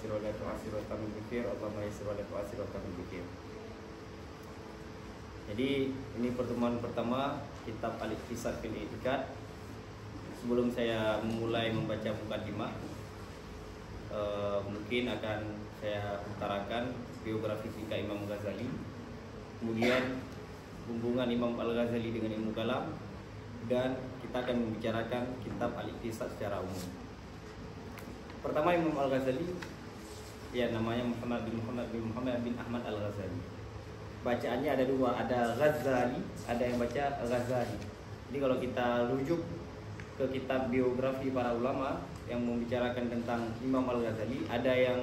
yassir wa la tu'assir wa tamim bikir. Allahumma yassir wa la tu'assir wa tamim bikir. Jadi ini pertemuan pertama kitab Al-Iqtisad fil I'tiqad. Sebelum saya memulai membaca mukadimah, mungkin akan saya utarakan biografi fikih Imam Ghazali, kemudian hubungan Imam Al-Ghazali dengan ilmu kalam, dan kita akan membicarakan kitab Al-Iqtisad secara umum. Pertama, Imam Al-Ghazali, ya namanya Muhammad bin Ahmad Al-Ghazali. Bacaannya ada dua, ada Ghazali, ada yang baca Ghazali. Jadi kalau kita rujuk ke kitab biografi para ulama yang membicarakan tentang Imam Al-Ghazali, ada yang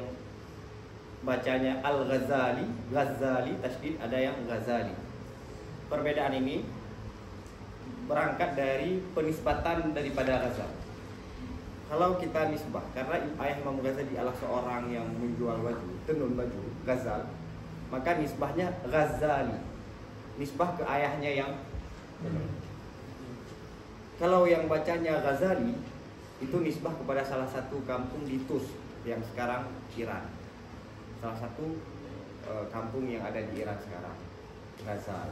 bacanya Al-Ghazali, Ghazali tasydid, ada yang Ghazali. Perbedaan ini berangkat dari penisbatan daripada Ghazali. Kalau kita nisbah, karena ayah Imam Ghazali adalah seorang yang menjual baju, tenun baju, Ghazal, maka nisbahnya Ghazali, nisbah ke ayahnya yang tenun. Kalau yang bacanya Ghazali, itu nisbah kepada salah satu kampung di Tus yang sekarang Iran. Salah satu kampung yang ada di Iran sekarang, Ghazal.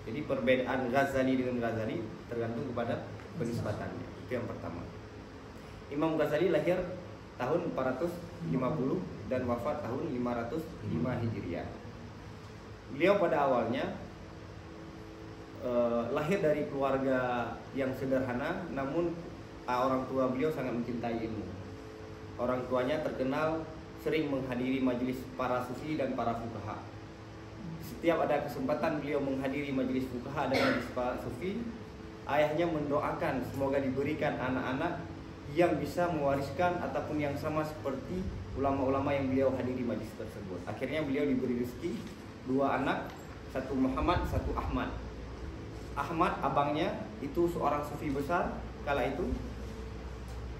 Jadi perbedaan Ghazali dengan Ghazali tergantung kepada penisbatannya. Itu yang pertama. Imam Ghazali lahir tahun 450 dan wafat tahun 505 Hijriah. Beliau pada awalnya lahir dari keluarga yang sederhana, namun orang tua beliau sangat mencintai ilmu. Orang tuanya terkenal sering menghadiri majelis para sufi dan para fuqaha. Setiap ada kesempatan beliau menghadiri majelis fuqaha dan majelis para sufi, ayahnya mendoakan semoga diberikan anak-anak yang bisa mewariskan ataupun yang sama seperti ulama-ulama yang beliau hadiri majlis tersebut. Akhirnya beliau diberi rezeki dua anak, satu Muhammad, satu Ahmad. Ahmad abangnya itu seorang sufi besar kala itu.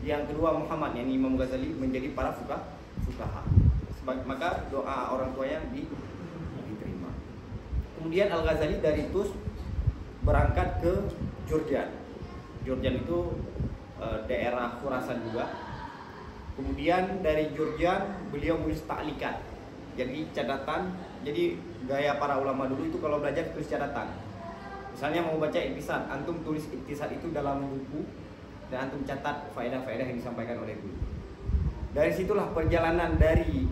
Yang kedua Muhammad, yang Imam Ghazali, menjadi para fuqaha. Maka doa orang tuanya diterima. Kemudian Al-Ghazali dari Tus berangkat ke Jurjan. Jurjan itu daerah Khurasan juga. Kemudian dari Jurjan beliau menulis ta'liqat. Jadi catatan. Jadi gaya para ulama dulu itu kalau belajar tulis catatan. Misalnya mau baca Iqtisad, antum tulis Iqtisad itu dalam buku dan antum catat faedah-faedah yang disampaikan oleh guru. Dari situlah perjalanan dari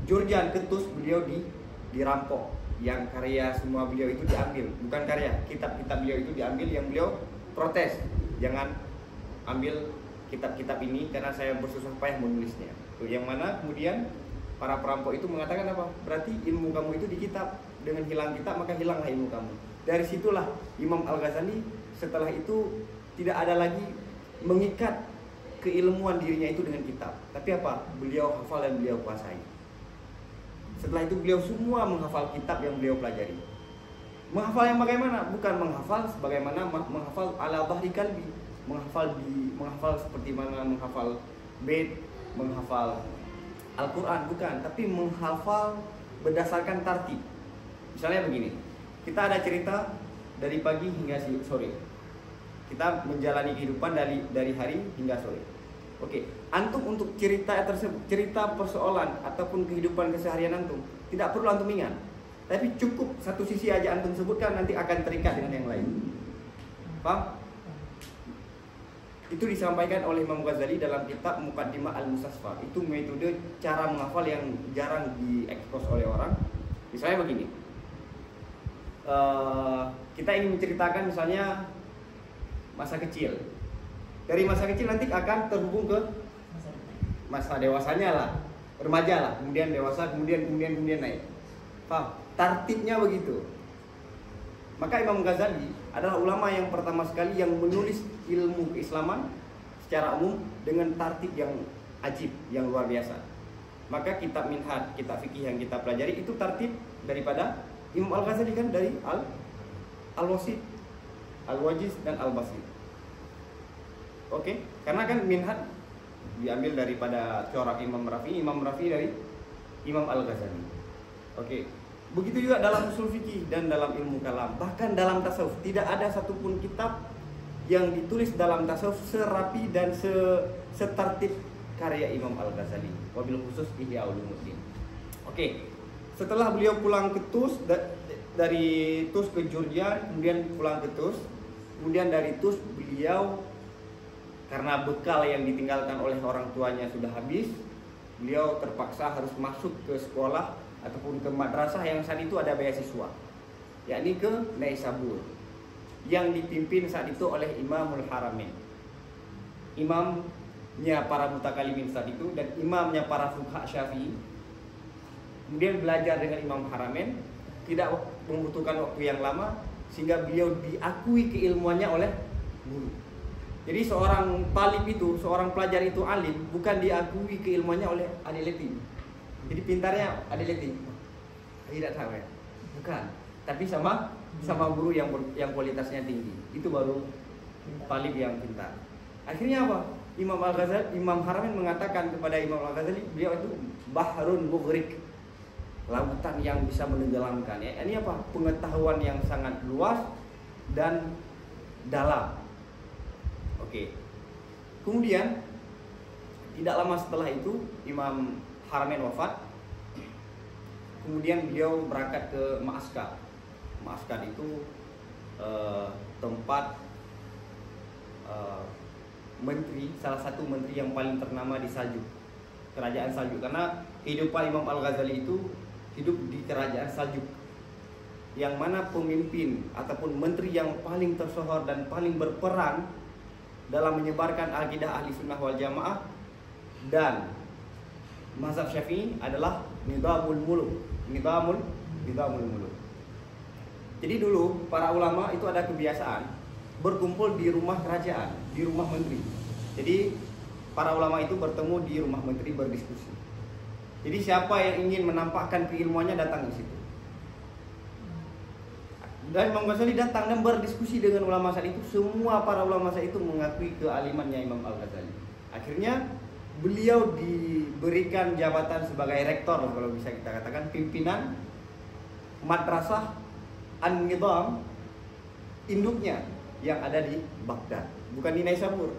Jurjan ke Tus beliau dirampok. Yang karya semua beliau itu diambil, bukan karya, kitab-kitab beliau itu diambil, yang beliau protes. Jangan ambil kitab-kitab ini karena saya bersusah payah menulisnya. Yang mana kemudian para perampok itu mengatakan apa? Berarti ilmu kamu itu di kitab. Dengan hilang kitab maka hilanglah ilmu kamu. Dari situlah Imam Al-Ghazali setelah itu tidak ada lagi mengikat keilmuan dirinya itu dengan kitab. Tapi apa? Beliau hafal dan beliau kuasai. Setelah itu beliau semua menghafal kitab yang beliau pelajari. Menghafal yang bagaimana? Bukan menghafal sebagaimana menghafal ala dhahri kalbi. Menghafal seperti mana menghafal bait, menghafal Al-Quran, bukan, tapi menghafal berdasarkan tartib. Misalnya begini, kita ada cerita dari pagi hingga sore. Kita menjalani kehidupan dari hari hingga sore. Oke, antum untuk cerita tersebut, cerita persoalan ataupun kehidupan keseharian antum, tidak perlu antum ingat. Tapi cukup satu sisi aja antum sebutkan, nanti akan terikat dengan yang lain. Paham? Itu disampaikan oleh Imam Ghazali dalam kitab Muqaddimah Al-Mustasfa. Itu metode cara menghafal yang jarang diekspos oleh orang. Misalnya begini, kita ingin menceritakan misalnya masa kecil. Dari masa kecil nanti akan terhubung ke masa dewasanya lah, remaja lah, kemudian dewasa, kemudian naik. Paham? Tartibnya begitu. Maka Imam Ghazali adalah ulama yang pertama sekali yang menulis ilmu keislaman secara umum dengan tartib yang ajib, yang luar biasa. Maka kitab Minhaj, kitab fikih yang kita pelajari itu tartib daripada Imam Al-Ghazali kan, dari Al-Wasit, Al-Wajiz dan Al-Basit. Oke, karena kan Minhaj diambil daripada corak Imam Rafi'i dari Imam Al-Ghazali. Oke. Begitu juga dalam usul fikih dan dalam ilmu kalam, bahkan dalam tasawuf tidak ada satupun kitab yang ditulis dalam tasawuf serapi dan setertib karya Imam Al-Ghazali, wabil khusus Ihya Ulumuddin. Oke, setelah beliau pulang ke Tus, dari Tus ke Jurjan, kemudian pulang ke Tus, kemudian dari Tus beliau karena bekal yang ditinggalkan oleh orang tuanya sudah habis, beliau terpaksa harus masuk ke sekolah ataupun ke madrasah yang saat itu ada beasiswa, yakni ke Naisabur, yang dipimpin saat itu oleh Imamul Haramain, imamnya para mutakalimin saat itu dan imamnya para fuqaha Syafi'i. Kemudian belajar dengan Imam Haramain, tidak membutuhkan waktu yang lama sehingga beliau diakui keilmuannya oleh guru. Jadi seorang talib itu, seorang pelajar itu alim, bukan diakui keilmuannya oleh adik leting. Jadi pintarnya adik leting, tidak tahu ya, bukan. Tapi sama guru yang kualitasnya tinggi, itu baru talib yang pintar. Akhirnya apa? Imam Haramain mengatakan kepada Imam Al-Ghazali, beliau itu bahrun mughriq, lautan yang bisa menenggelamkan. Ya, ini apa? Pengetahuan yang sangat luas dan dalam. Oke. Kemudian tidak lama setelah itu Imam Haramain wafat. Kemudian beliau berangkat ke Ma'askar. Ma'askar itu tempat menteri, salah satu menteri yang paling ternama di Saljuk, kerajaan Saljuk. Karena kehidupan Imam Al-Ghazali itu hidup di kerajaan Saljuk, yang mana pemimpin ataupun menteri yang paling tersohor dan paling berperan dalam menyebarkan akidah ahli sunnah wal jamaah dan mazhab Syafi'i adalah Nizamul Muluk. Nizamul Muluk. Jadi dulu para ulama itu ada kebiasaan berkumpul di rumah kerajaan, di rumah menteri. Jadi para ulama itu bertemu di rumah menteri berdiskusi. Jadi siapa yang ingin menampakkan keilmuannya datang di situ. Dan Imam Ghazali datang dan berdiskusi dengan ulama saat itu. Semua para ulama saat itu mengakui kealimannya Imam Al-Ghazali. Akhirnya beliau diberikan jabatan sebagai rektor, kalau bisa kita katakan, pimpinan madrasah An-Nizam induknya yang ada di Baghdad, bukan di Naisabur.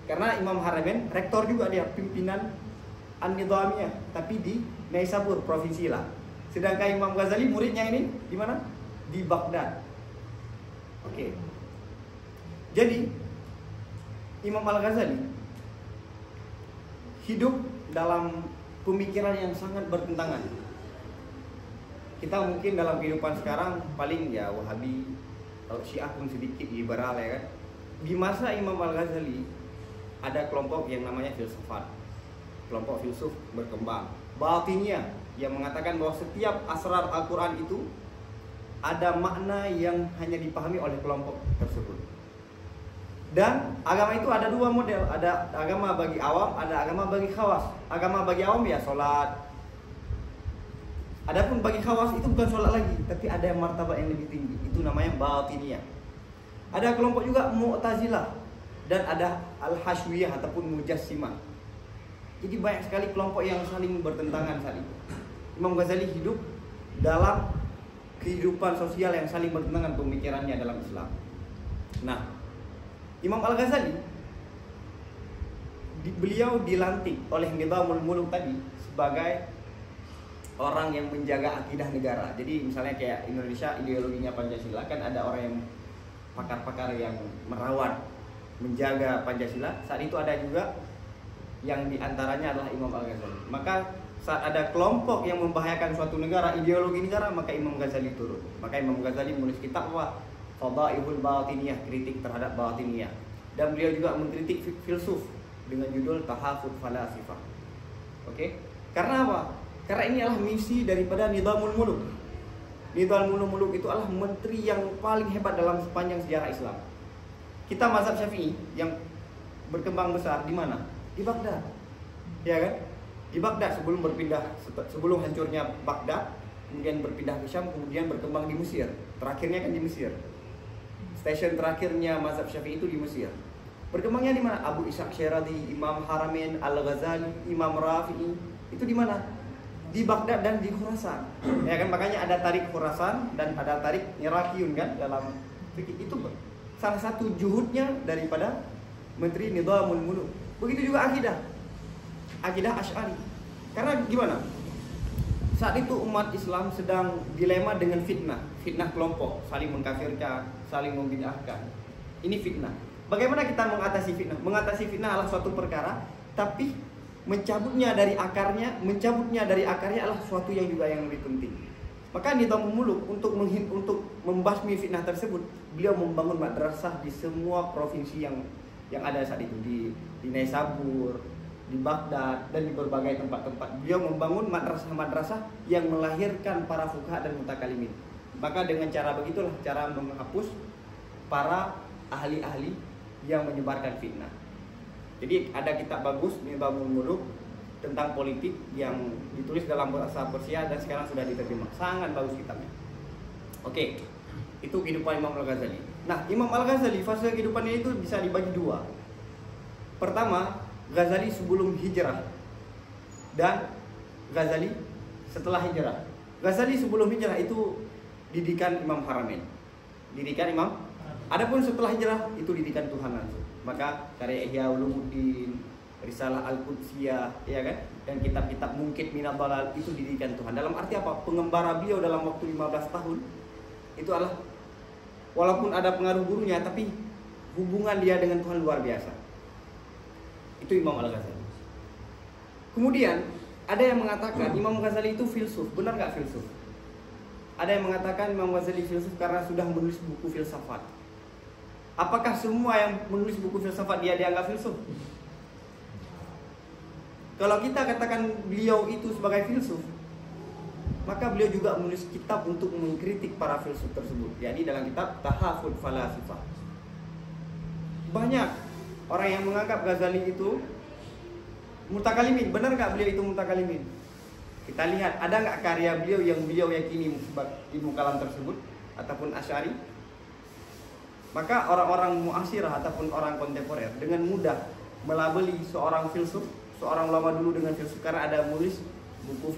Karena Imam Haramain rektor juga, dia pimpinan An-Nizamiyah, tapi di Naisabur provinsi lah. Sedangkan Imam Ghazali muridnya ini di mana? Di Baghdad. Oke. Jadi Imam Al-Ghazali hidup dalam pemikiran yang sangat bertentangan. Kita mungkin dalam kehidupan sekarang paling ya Wahabi, kalau Syiah pun sedikit liberal ya kan. Di masa Imam Al-Ghazali ada kelompok yang namanya filsafat. Kelompok filsuf berkembang. Batiniyah yang mengatakan bahwa setiap asrar Al-Quran itu ada makna yang hanya dipahami oleh kelompok tersebut. Dan agama itu ada dua model, ada agama bagi awam, ada agama bagi khawas. Agama bagi awam ya sholat. Adapun bagi khawas itu bukan sholat lagi, tapi ada martabat yang lebih tinggi. Itu namanya batiniyah. Ada kelompok juga Mu'tazilah dan ada Al-Hashwiyah ataupun Mujassimah. Jadi banyak sekali kelompok yang saling bertentangan saat itu. Imam Ghazali hidup dalam kehidupan sosial yang saling bertentangan pemikirannya dalam Islam. Nah, Imam Al-Ghazali beliau dilantik oleh Nizamul Muluk tadi sebagai orang yang menjaga akidah negara. Jadi misalnya kayak Indonesia ideologinya Pancasila, kan ada orang yang pakar-pakar yang merawat, menjaga Pancasila. Saat itu ada juga yang diantaranya adalah Imam Al-Ghazali. Maka saat ada kelompok yang membahayakan suatu negara, ideologi negara, maka Imam Ghazali turun. Maka Imam Ghazali menulis kitab apa? Fadailul Batiniyah, kritik terhadap Batiniyah. Dan beliau juga mengkritik filsuf dengan judul Tahafut Falasifah. Oke? Karena apa? Karena ini adalah misi daripada Nizamul Muluk. Nizamul Muluk itu adalah menteri yang paling hebat dalam sepanjang sejarah Islam. Kita mazhab Syafi'i yang berkembang besar di mana? Di Baghdad. Ya kan? Di Baghdad sebelum hancurnya Baghdad, kemudian berpindah ke Syam, kemudian berkembang di Mesir. Terakhirnya kan di Mesir. Stasiun terakhirnya mazhab Syafi'i itu di Mesir. Berkembangnya di mana? Abu Ishaq Syiradi, Imam Haramain, Al-Ghazali, Imam Rafi'i. Itu di mana? Di Baghdad dan di Khurasan. Ya kan, makanya ada tarik Khurasan dan ada tarik Irakiyun kan dalam fikih. Itu salah satu juhudnya daripada Menteri Nizamul Muluk. Begitu juga akidah. akidah Asy'ari. Karena gimana? Saat itu umat Islam sedang dilema dengan fitnah kelompok, saling mengkafirkan, saling membid'ahkan. Ini fitnah. Bagaimana kita mengatasi fitnah? Mengatasi fitnah adalah suatu perkara, tapi mencabutnya dari akarnya adalah suatu yang juga yang lebih penting. Maka Nizamul Muluk untuk membasmi fitnah tersebut, beliau membangun madrasah di semua provinsi yang ada saat itu, di Naisabur, di Baghdad, dan di berbagai tempat-tempat. Beliau membangun madrasah-madrasah yang melahirkan para fuqaha dan mutakalimin. Maka dengan cara begitulah cara menghapus para ahli-ahli yang menyebarkan fitnah. Jadi ada kitab bagus Nizamul Muluk tentang politik yang ditulis dalam bahasa Persia dan sekarang sudah diterjemah. Sangat bagus kitabnya. Oke, itu kehidupan Imam Al-Ghazali. Nah, Imam Al-Ghazali fase kehidupannya itu bisa dibagi dua. Pertama, Ghazali sebelum hijrah dan Ghazali setelah hijrah. Ghazali sebelum hijrah itu didikan Imam Haramain, didikan Imam. Adapun setelah hijrah itu didikan Tuhan langsung. Maka karya Ihya Ulumuddin, Risalah Al-Qudsiyah, ya kan? Dan kitab-kitab Mungkit Minad Dhalal itu didikan Tuhan. Dalam arti apa? Pengembara beliau dalam waktu 15 tahun itu adalah walaupun ada pengaruh gurunya, tapi hubungan dia dengan Tuhan luar biasa. Itu Imam Al-Ghazali. Kemudian ada yang mengatakan Imam Ghazali itu filsuf. Benar nggak filsuf? Ada yang mengatakan Imam Ghazali filsuf karena sudah menulis buku filsafat. Apakah semua yang menulis buku filsafat dia dianggap filsuf? Kalau kita katakan beliau itu sebagai filsuf, maka beliau juga menulis kitab untuk mengkritik para filsuf tersebut. Jadi dalam kitab Tahaful Falasifah. Banyak orang yang menganggap Ghazali itu mutakalimin. Benar nggak beliau itu mutakalimin? Kita lihat ada nggak karya beliau yang beliau yakini ilmu kalam tersebut ataupun Asy'ari? Maka orang-orang mu'asirah ataupun orang kontemporer dengan mudah melabeli seorang filsuf, seorang ulama dulu dengan filsuf karena ada menulis buku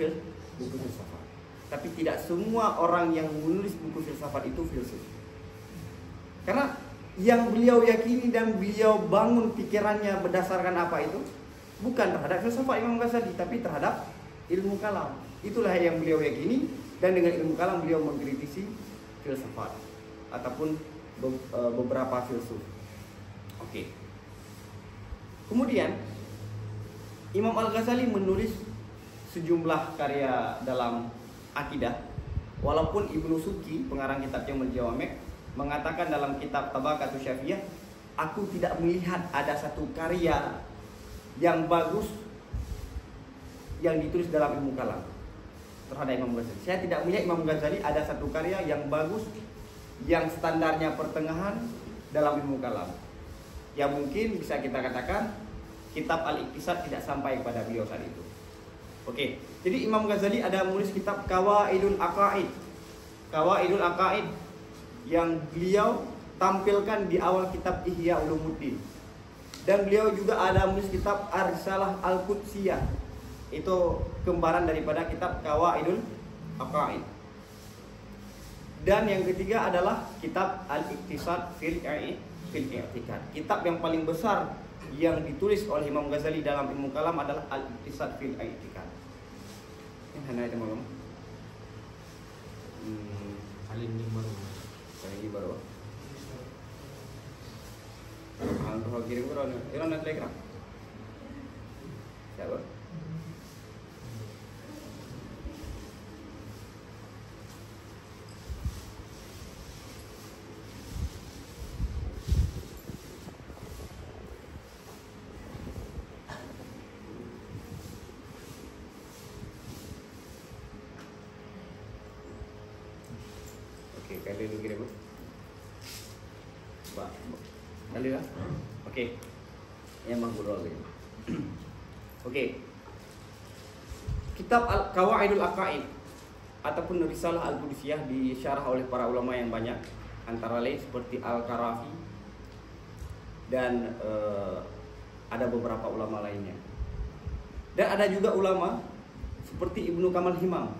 filsafat. Tapi tidak semua orang yang menulis buku filsafat itu filsuf. Karena yang beliau yakini dan beliau bangun pikirannya berdasarkan apa itu? Bukan terhadap filsafat Imam Ghazali, tapi terhadap ilmu kalam. Itulah yang beliau yakini, dan dengan ilmu kalam beliau mengkritisi filsafat ataupun beberapa filsuf. Oke. Kemudian Imam Al-Ghazali menulis sejumlah karya dalam akidah. Walaupun Ibnu Suki, pengarang kitab Jamul Jawami', mengatakan dalam kitab Tabaqatus Syafi'iyah, aku tidak melihat ada satu karya yang bagus yang ditulis dalam ilmu kalam terhadap Imam Ghazali. Saya tidak melihat Imam Ghazali ada satu karya yang bagus yang standarnya pertengahan dalam ilmu kalam. Ya mungkin bisa kita katakan kitab Al-Iqtisad tidak sampai kepada beliau saat itu. Oke, jadi Imam Ghazali ada menulis kitab Qawaidul Aqaid. Qawaidul Aqaid yang beliau tampilkan di awal kitab Ihya Ulumuddin. Dan beliau juga ada menulis kitab Ar-Risalah Al-Qudsiyah. Itu kembaran daripada kitab Qawaidul Aqaid. Dan yang ketiga adalah kitab Al-Iqtisad fil I'tiqad. Kitab yang paling besar yang ditulis oleh Imam Ghazali dalam ilmu kalam adalah Al-Iqtisad fil I'tiqad. Ini hanya itu malam. Alin baru. Ini baru. Kalau kirim ke orang, orang nak telegram. Siapa? Oke, kali ini kirim. Pak, kali lah. Oke, yang mangkul lagi. Oke, kitab Qawaidul Aqaid ataupun Risalah Al-Qudsiyah disyarah oleh para ulama yang banyak, antara lain seperti Al-Karafi dan ada beberapa ulama lainnya. Dan ada juga ulama seperti Ibnu Kamal Humam.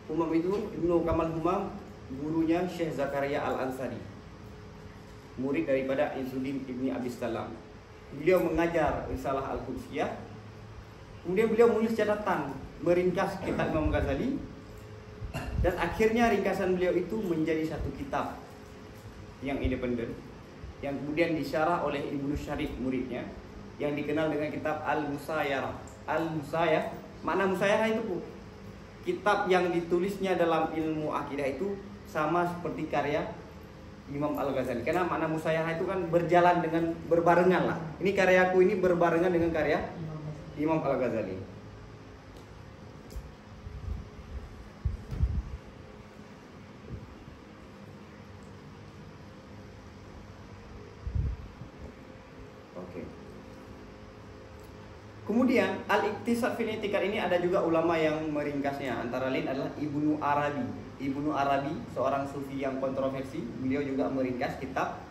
Humam itu Ibnu Kamal Humam, gurunya Syekh Zakaria Al-Ansari, murid daripada Izzuddin Ibni Abi Salam. Beliau mengajar Risalah Al-Qudsiyah Kemudian beliau menulis catatan, meringkas kitab Imam Ghazali, dan akhirnya ringkasan beliau itu menjadi satu kitab yang independen, yang kemudian disyarah oleh Ibnu Syarif muridnya, yang dikenal dengan kitab Al-Musayyarah. Al-Musayyarah, makna musayyarah itu Bu, kitab yang ditulisnya dalam ilmu akidah itu sama seperti karya Imam Al-Ghazali. Karena makna musayyarah itu kan berjalan dengan berbarengan lah. Ini karyaku ini berbarengan dengan karya Imam Al-Ghazali. Oke. Kemudian Al-Iqtisad fil I'tiqad ini ada juga ulama yang meringkasnya. Antara lain adalah Ibnu Arabi. Ibnu Arabi, seorang sufi yang kontroversi, beliau juga meringkas kitab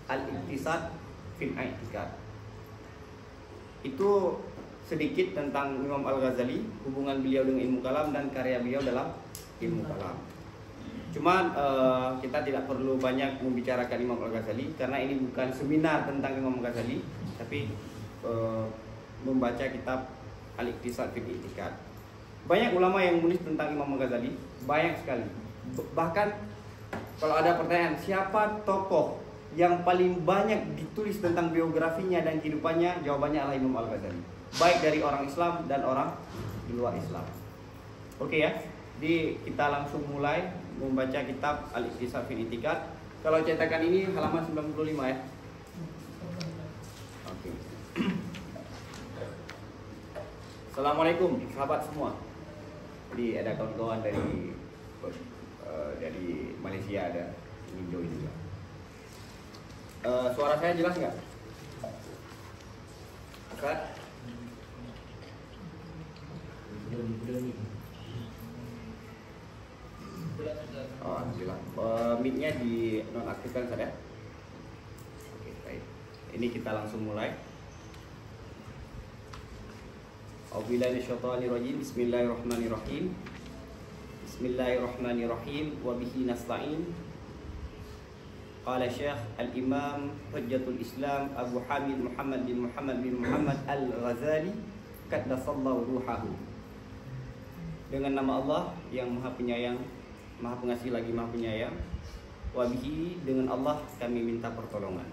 Al-Iqtisad fil I'tiqad. Itu sedikit tentang Imam Al-Ghazali, hubungan beliau dengan ilmu kalam dan karya beliau dalam ilmu kalam. Cuman kita tidak perlu banyak membicarakan Imam Al-Ghazali karena ini bukan seminar tentang Imam Al-Ghazali, tapi membaca kitab Al-Iqtisad fil I'tiqad. Banyak ulama yang menulis tentang Imam Al-Ghazali, banyak sekali. Bahkan kalau ada pertanyaan siapa tokoh yang paling banyak ditulis tentang biografinya dan kehidupannya, jawabannya adalah Imam Al-Ghazali. Baik dari orang Islam dan orang di luar Islam. Oke ya. Jadi kita langsung mulai membaca kitab Al-Iqtisad fil I'tiqad. Kalau cetakan ini halaman 95 ya. Oke. Assalamualaikum sahabat semua. Jadi ada kawan-kawan dari Malaysia, ada Indo juga. Suara saya jelas nggak? Ustaz? Oh, alhamdulillah. Mic-nya di nonaktifkan saja. Oke, baik. Ini kita langsung mulai. A'udzubillahi minasyaitonirrajim. Bismillahirrahmanirrahim. Bismillahirrahmanirrahim. Wa bihi nasta'in. Qala Syekh Al-Imam Hujjatul Islam Abu Hamid Muhammad bin Muhammad Al-Ghazali qaddasallahu ruhahu. Dengan nama Allah yang Maha Penyayang, Maha Pengasih lagi Maha Penyayang. Wa bihi, dengan Allah kami minta pertolongan.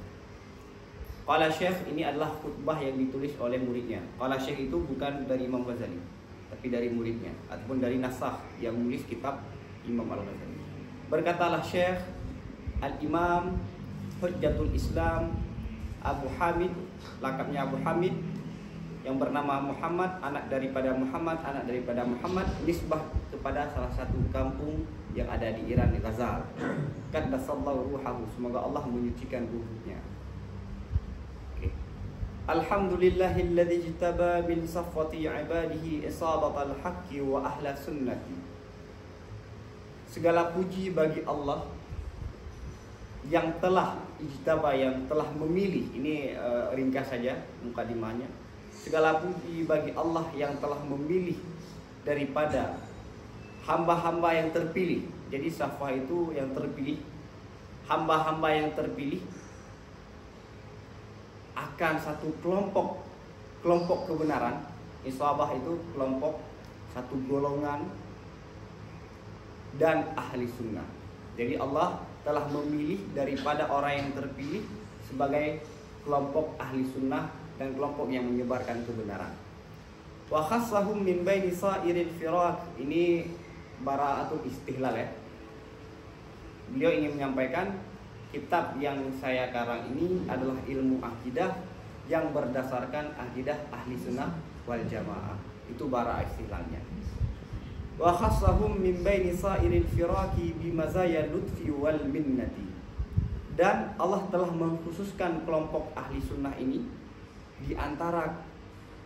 Qala Syekh, ini adalah khutbah yang ditulis oleh muridnya. Qala Syekh itu bukan dari Imam Ghazali, tapi dari muridnya ataupun dari nasakh yang menulis kitab Imam Al-Ghazali. Berkatalah Syekh Al-Imam Hujjatul Islam Abu Hamid, lakabnya Abu Hamid, yang bernama Muhammad, anak daripada Muhammad, nisbah kepada salah satu kampung yang ada di Iran, di Ghazal. Qaddasallahu ruhahu, semoga Allah menyucikan ruhnya. Okay. Alhamdulillahilladzi ijtaba min safwati ibadihi isabatal haqqi wa ahla sunnati. Segala puji bagi Allah yang telah ijtaba, yang telah memilih. Ini ringkas saja mukadimahnya. Segala puji bagi Allah yang telah memilih daripada hamba-hamba yang terpilih. Jadi safwah itu yang terpilih, hamba-hamba yang terpilih akan satu kelompok kebenaran. Isabah itu kelompok, satu golongan, dan ahli sunnah. Jadi Allah telah memilih daripada orang yang terpilih sebagai kelompok ahli sunnah dan kelompok yang menyebarkan kebenaran. Wa khassahum min baini sa'iril firaq. Ini bara'atul istihlal ya. Beliau ingin menyampaikan kitab yang saya karang ini adalah ilmu akidah yang berdasarkan akidah ahli sunnah wal jamaah. Itu bara' istihlalnya. Wa khassahum min baini sa'iril firaqi bimazaya lutfi wal minnati. Dan Allah telah mengkhususkan kelompok ahli sunnah ini di antara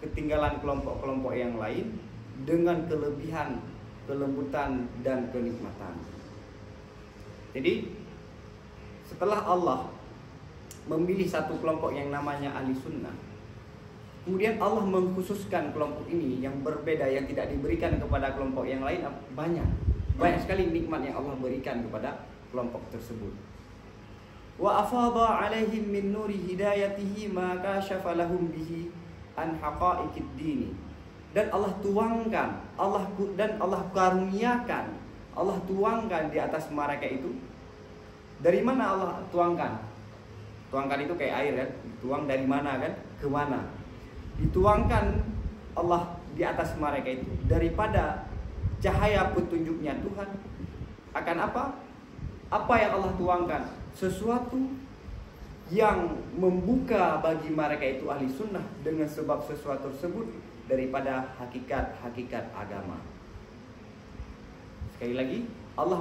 ketinggalan kelompok-kelompok yang lain dengan kelebihan, kelembutan, dan kenikmatan. Jadi setelah Allah memilih satu kelompok yang namanya ahli sunnah, kemudian Allah mengkhususkan kelompok ini yang berbeda, yang tidak diberikan kepada kelompok yang lain. Banyak sekali nikmat yang Allah berikan kepada kelompok tersebut. Wa afadha alaihim min nuri hidayatihi ma kashafa lahum bihi an haqa'iqid dini. dan Allah tuangkan, Allah karuniakan, Allah tuangkan di atas mereka itu. Dari mana Allah tuangkan? Tuangkan itu kayak air kan, tuang dari mana kan, ke mana? Dituangkan Allah di atas mereka itu daripada cahaya petunjuknya Tuhan. Akan apa? Apa yang Allah tuangkan? Sesuatu yang membuka bagi mereka itu ahli sunnah dengan sebab sesuatu tersebut daripada hakikat-hakikat agama. Sekali lagi, Allah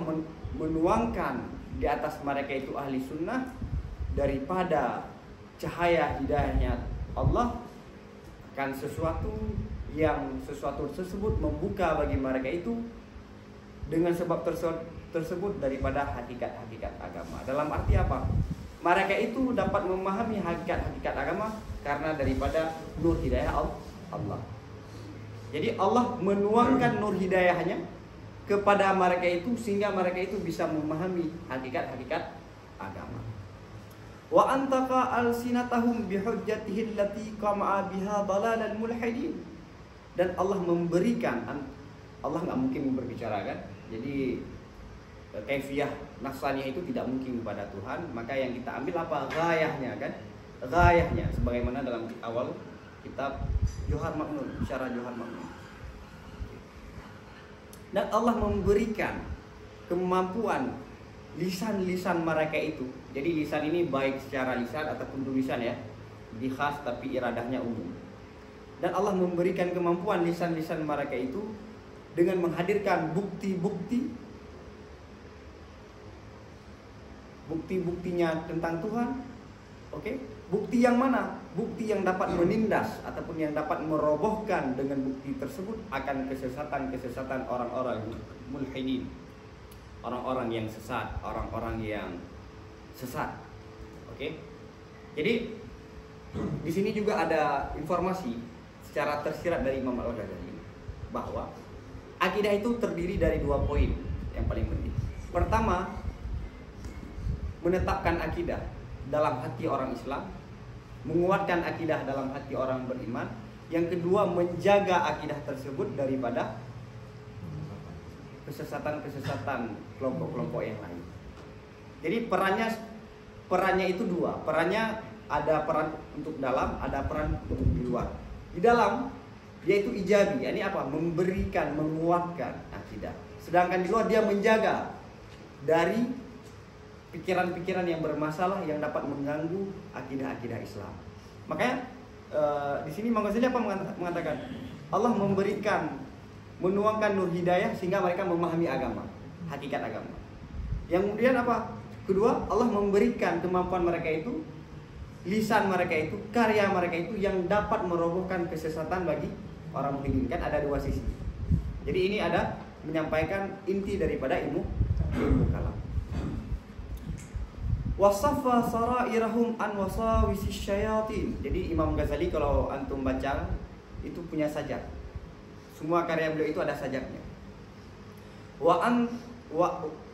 menuangkan di atas mereka itu ahli sunnah daripada cahaya hidayahnya Allah akan sesuatu tersebut membuka bagi mereka itu dengan sebab tersebut daripada hakikat-hakikat agama. Dalam arti apa? Mereka itu dapat memahami hakikat-hakikat agama karena daripada nur hidayah Allah. Jadi Allah menuangkan nur hidayahnya kepada mereka itu sehingga mereka itu bisa memahami hakikat-hakikat agama. Wa antaqa alsinatahum bihujjatihi allati qama'a biha dalalal mulhidin. Dan Allah memberikan, Allah nggak mungkin berbicara kan? Jadi kaifiyah nafsaniyah itu tidak mungkin kepada Tuhan, maka yang kita ambil apa? Ghayahnya kan? Ghayahnya sebagaimana dalam awal kitab Johar Maknun, Syarah Johar Maknun. Dan Allah memberikan kemampuan lisan-lisan mereka itu. Jadi lisan ini baik secara lisan ataupun tulisan ya, di khas tapi iradahnya umum. Dan Allah memberikan kemampuan lisan-lisan mereka itu dengan menghadirkan bukti-buktinya tentang Tuhan. Oke? Bukti yang mana? Bukti yang dapat menindas ataupun yang dapat merobohkan dengan bukti tersebut akan kesesatan orang-orang mulhidin. Orang-orang yang sesat, orang-orang yang sesat. Oke? Jadi di sini juga ada informasi secara tersirat dari Imam Al-Ghazali bahwa akidah itu terdiri dari 2 poin yang paling penting. Pertama, menetapkan akidah dalam hati orang Islam, menguatkan akidah dalam hati orang beriman. Yang kedua, menjaga akidah tersebut daripada kesesatan-kesesatan kelompok-kelompok yang lain. Jadi perannya itu 2. Perannya ada peran untuk dalam, ada peran untuk di luar. Di dalam yaitu ijabi, ini apa? Memberikan, menguatkan akidah. Sedangkan di luar dia menjaga dari pikiran-pikiran yang bermasalah yang dapat mengganggu akidah-akidah Islam. Makanya di sini Imam Ghazali apa mengatakan? Allah menuangkan nur hidayah sehingga mereka memahami agama, hakikat agama. Yang kemudian apa? Kedua, Allah memberikan kemampuan mereka itu, lisan mereka itu, karya mereka itu yang dapat merobohkan kesesatan bagi orang mulhidin. Kan ada 2 sisi. Jadi ini ada menyampaikan inti daripada ilmu kalam. Wasaffa sarairahum an wasawisi syayatin. Jadi Imam Ghazali kalau antum baca itu punya sajak. Semua karya beliau itu ada sajaknya.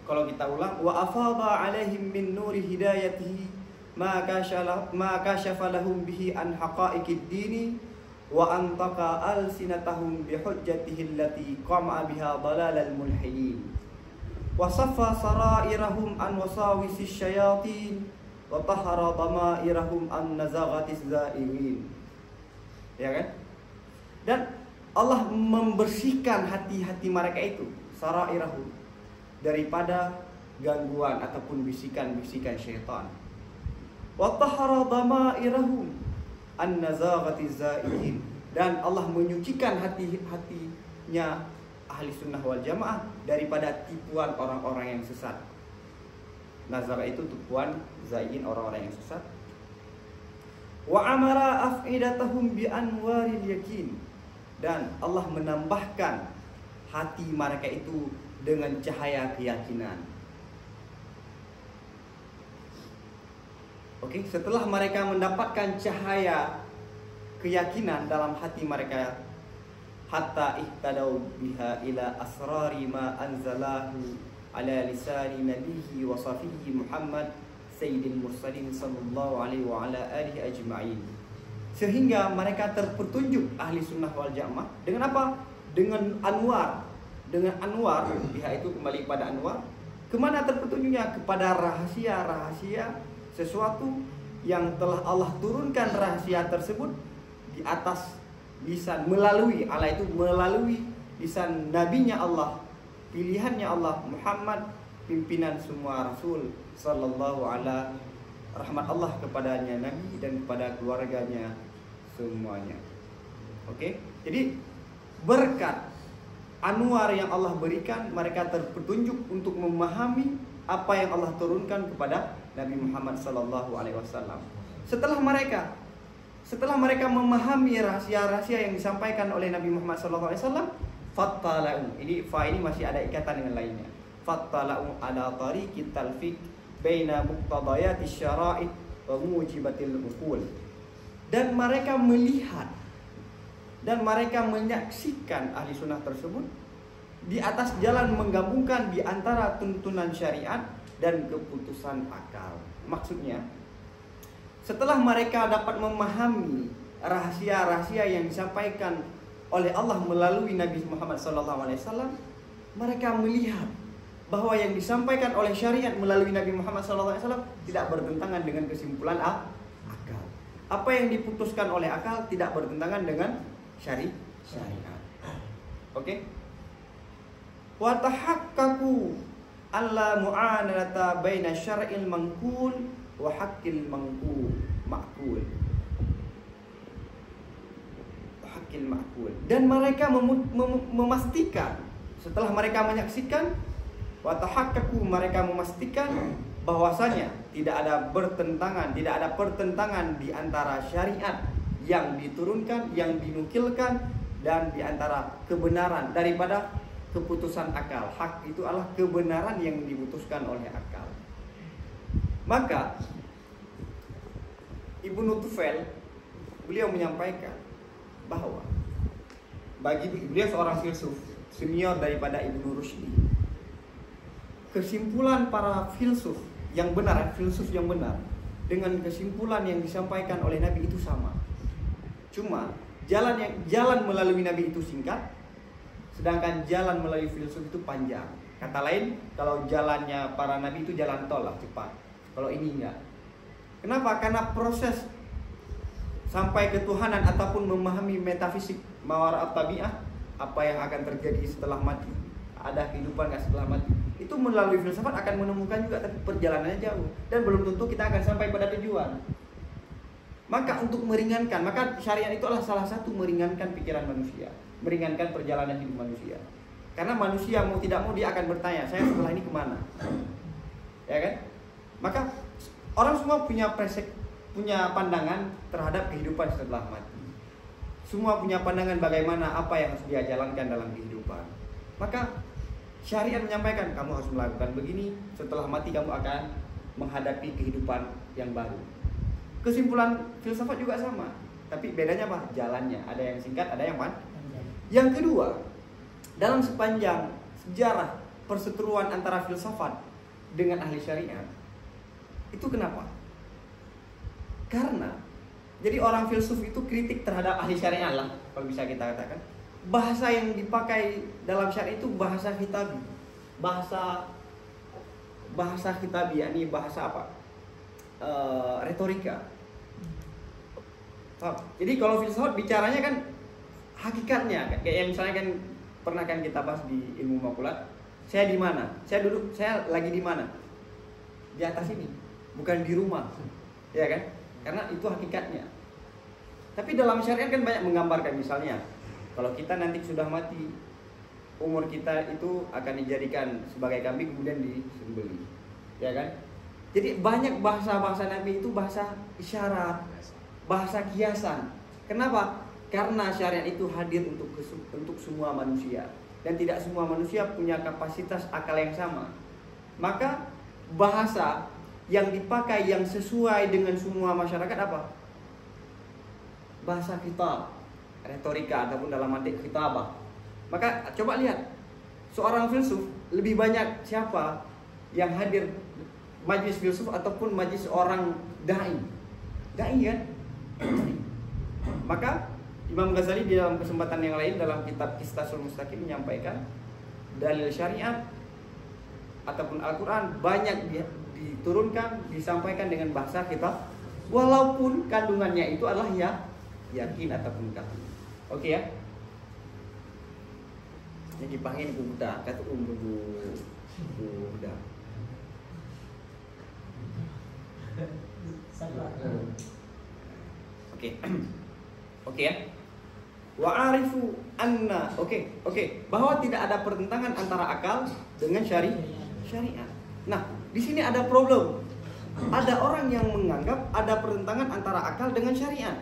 Kalau kita ulang, wa afadha alaihim min nuri hidayatihi ma kashafa lahum bihi an haqa'iqid dini wa antaqa alsinatahum bihujjatihi allati qama'a biha dalalal mulhidin. Wasaffa sarairahum an wasawisi syayatin wa tahara damairahum an nazaghatis za'irin. Ya kan? Dan Allah membersihkan hati-hati mereka itu, sarairahum, daripada gangguan ataupun bisikan-bisikan syaitan. Wa tahara damairahum an nazaghatiz za'irin. Dan Allah menyucikan hati-hatinya ahli sunnah wal jamaah daripada tipuan orang-orang yang sesat. Nazar itu tipuan, zain orang-orang yang sesat. Wa amara af'idatahum bi anwaril yakin. Dan Allah menambahkan hati mereka itu dengan cahaya keyakinan. Oke, setelah mereka mendapatkan cahaya keyakinan dalam hati mereka, hatta ihtadau biha ila asrari ma anzalahu ala lisani nabihi wa safihi Muhammad sayyidil mursalin sallallahu alaihi wa ala alihi ajma'in. Sehingga mereka terpetunjuk ahli sunnah wal jamaah dengan apa? Dengan anwar. Dengan anwar, pihak itu kembali pada anwar. Kemana terpetunjuknya? Kepada rahasia-rahasia sesuatu yang telah Allah turunkan rahasia tersebut di atas lisan, melalui Allah itu melalui lisan nabinya Allah, pilihannya Allah Muhammad, pimpinan semua Rasul sallallahu alaihi rahmat Allah kepadanya Nabi dan kepada keluarganya semuanya. Oke, jadi berkat anwar yang Allah berikan, mereka terpetunjuk untuk memahami apa yang Allah turunkan kepada Nabi Muhammad sallallahu alaihi wasallam. Setelah mereka memahami rahasia-rahasia yang disampaikan oleh Nabi Muhammad sallallahu alaihi wasallam, fattala'u. Ini fa ini masih ada ikatan dengan lainnya. Fattala'u ala tariqit talfiq baina muqtadayati syara'id wa mujibatil uqul. Dan mereka melihat dan mereka menyaksikan ahli sunnah tersebut di atas jalan menggabungkan di antara tuntunan syariat dan keputusan akal. Maksudnya, setelah mereka dapat memahami rahasia-rahasia yang disampaikan oleh Allah melalui Nabi Muhammad SAW, mereka melihat bahwa yang disampaikan oleh syariat melalui Nabi Muhammad SAW tidak bertentangan dengan kesimpulan akal. Apa yang diputuskan oleh akal tidak bertentangan dengan syariat. Oke? Wa tahaqqaqu alla mu'analata baina syar'il manqul wa haqqil ma'qul. Haqqil ma'qul. Dan mereka memastikan, setelah mereka menyaksikan, wa tahaqqaqu, mereka memastikan bahwasanya tidak ada pertentangan di antara syariat yang diturunkan, yang dinukilkan, dan di antara kebenaran daripada keputusan akal. Hak itu adalah kebenaran yang diputuskan oleh akal. Maka Ibnu Tufail beliau menyampaikan bahwa bagi beliau seorang filsuf senior daripada Ibnu Rushdi, kesimpulan para filsuf yang benar dengan kesimpulan yang disampaikan oleh Nabi itu sama. Cuma jalan melalui Nabi itu singkat, sedangkan jalan melalui filsuf itu panjang. Kata lain, kalau jalannya para Nabi itu jalan tol lah, cepat. Kalau ini enggak. Kenapa? Karena proses sampai ketuhanan ataupun memahami metafisik mawara tabi'ah, apa yang akan terjadi setelah mati, ada kehidupan nggak setelah mati, itu melalui filsafat akan menemukan juga, tapi perjalanannya jauh dan belum tentu kita akan sampai pada tujuan. Maka untuk meringankan, maka syariat itu adalah salah satu meringankan pikiran manusia, meringankan perjalanan hidup manusia. Karena manusia mau tidak mau dia akan bertanya, saya setelah ini kemana? Ya kan? Maka orang semua punya pandangan terhadap kehidupan setelah mati. Semua punya pandangan bagaimana apa yang harus dia jalankan dalam kehidupan. Maka syariat menyampaikan, kamu harus melakukan begini, setelah mati kamu akan menghadapi kehidupan yang baru. Kesimpulan filsafat juga sama, tapi bedanya apa? Jalannya, ada yang singkat, ada yang panjang. Yang kedua, dalam sepanjang sejarah perseteruan antara filsafat dengan ahli syariat, itu kenapa? Karena jadi orang filsuf itu kritik terhadap ahli syariat lah, kalau bisa kita katakan. Bahasa yang dipakai dalam syariat itu bahasa khitabi. Bahasa khitabi, yakni bahasa apa? Retorika. Jadi kalau filsafat bicaranya kan hakikatnya, kayak misalnya kan pernah kan kita bahas di ilmu makulat, saya di mana? Saya duduk, saya lagi di mana? Di atas ini, bukan di rumah. Ya kan? Karena itu hakikatnya. Tapi dalam syariat kan banyak menggambarkan, misalnya kalau kita nanti sudah mati, umur kita itu akan dijadikan sebagai kambing kemudian disembelih. Ya kan? Jadi banyak bahasa-bahasa Nabi itu bahasa isyarat, bahasa kiasan. Kenapa? Karena syariat itu hadir untuk semua manusia, dan tidak semua manusia punya kapasitas akal yang sama. Maka bahasa yang dipakai yang sesuai dengan semua masyarakat apa? Bahasa khitab, retorika ataupun dalam arti khitabah. Maka coba lihat, seorang filsuf lebih banyak siapa yang hadir majlis filsuf ataupun majlis orang dai? Dai kan? Maka Imam Ghazali di dalam kesempatan yang lain dalam kitab Qistasul Mustaqim menyampaikan dalil syariat ataupun Al-Quran banyak diturunkan, disampaikan dengan bahasa kita, walaupun kandungannya itu adalah yakin ataupun kafir. Oke ya. Ini dipanggil Buddha, kata Buddha. Oke. Oke ya. Wa arifu anna, oke, bahwa tidak ada pertentangan antara akal dengan syariat. Nah, di sini ada problem. Ada orang yang menganggap ada pertentangan antara akal dengan syariat.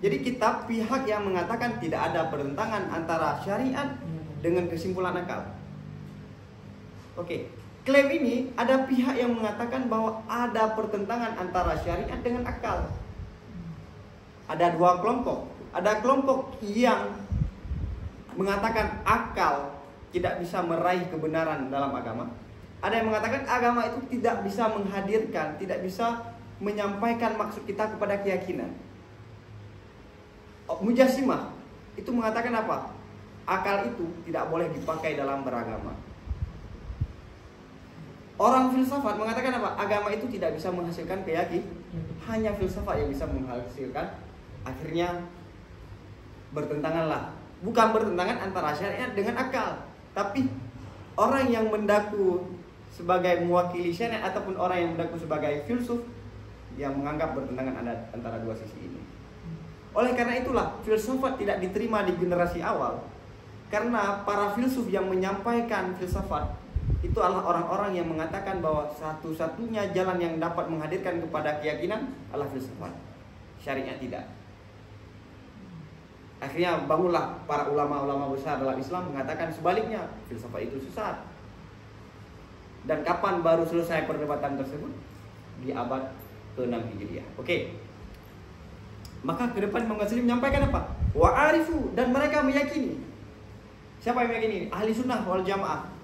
Jadi kita pihak yang mengatakan tidak ada pertentangan antara syariat dengan kesimpulan akal. Oke, klaim ini ada pihak yang mengatakan bahwa ada pertentangan antara syariat dengan akal. Ada dua kelompok. Ada kelompok yang mengatakan akal tidak bisa meraih kebenaran dalam agama. Ada yang mengatakan agama itu tidak bisa menghadirkan, tidak bisa menyampaikan maksud kita kepada keyakinan. Mujassimah itu mengatakan apa? Akal itu tidak boleh dipakai dalam beragama. Orang filsafat mengatakan apa? Agama itu tidak bisa menghasilkan keyakinan. Hanya filsafat yang bisa menghasilkan. Akhirnya bertentanganlah. Bukan bertentangan antara syariat dengan akal, tapi orang yang mendaku sebagai mewakili syariat ataupun orang yang mendaku sebagai filsuf yang menganggap bertentangan antara dua sisi ini. Oleh karena itulah filsafat tidak diterima di generasi awal, karena para filsuf yang menyampaikan filsafat itu adalah orang-orang yang mengatakan bahwa satu-satunya jalan yang dapat menghadirkan kepada keyakinan adalah filsafat, syariat tidak. Akhirnya bangunlah para ulama-ulama besar dalam Islam mengatakan sebaliknya, filsafat itu sesat. Dan kapan baru selesai perdebatan tersebut? Di abad ke-6 Hijriah. Oke. Maka ke depan Imam Ghazali menyampaikan apa? Wa arifu, dan mereka meyakini. Siapa yang meyakini? Ahli sunnah wal jamaah.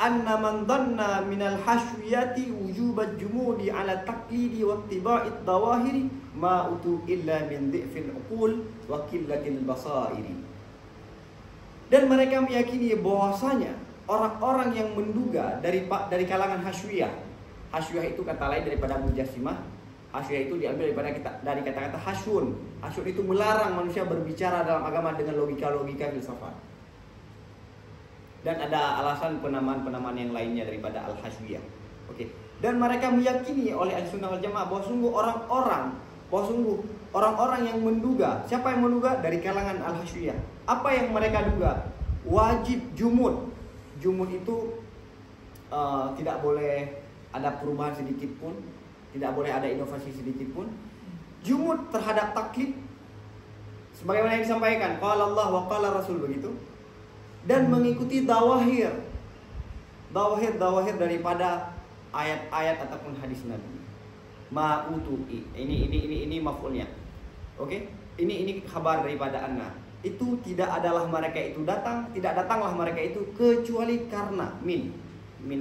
Anna man dhanna minal hashwiyati wujubat jumudi ala taqlidi wa ittiba'id dawahiri ma utu illa min dhi'fil uqul wa qillatil basairi. Dan mereka meyakini bahwasanya orang-orang yang menduga dari kalangan hashwiyah. Hashwiyah itu kata lain daripada mujassimah. Hashwiyah itu diambil dari kata-kata hashun. Hashun itu melarang manusia berbicara dalam agama dengan logika-logika filsafat. Dan ada alasan penamaan-penamaan yang lainnya daripada al-hashwiyah. Oke. Dan mereka meyakini oleh Ahlussunnah wal Jamaah bahwa sungguh orang-orang yang menduga. Siapa yang menduga? Dari kalangan al-hashwiyah. Apa yang mereka duga? Wajib jumud. Jumud itu tidak boleh ada perubahan sedikit pun, tidak boleh ada inovasi sedikit pun. Jumud terhadap taklid sebagaimana yang disampaikan qala Allah wa qala Rasul, begitu. Dan mengikuti dawahir daripada ayat-ayat ataupun hadis Nabi. Ma'utu, ini maf'ulnya. Oke? Ini kabar daripada anna. Itu tidak datanglah mereka itu kecuali karena min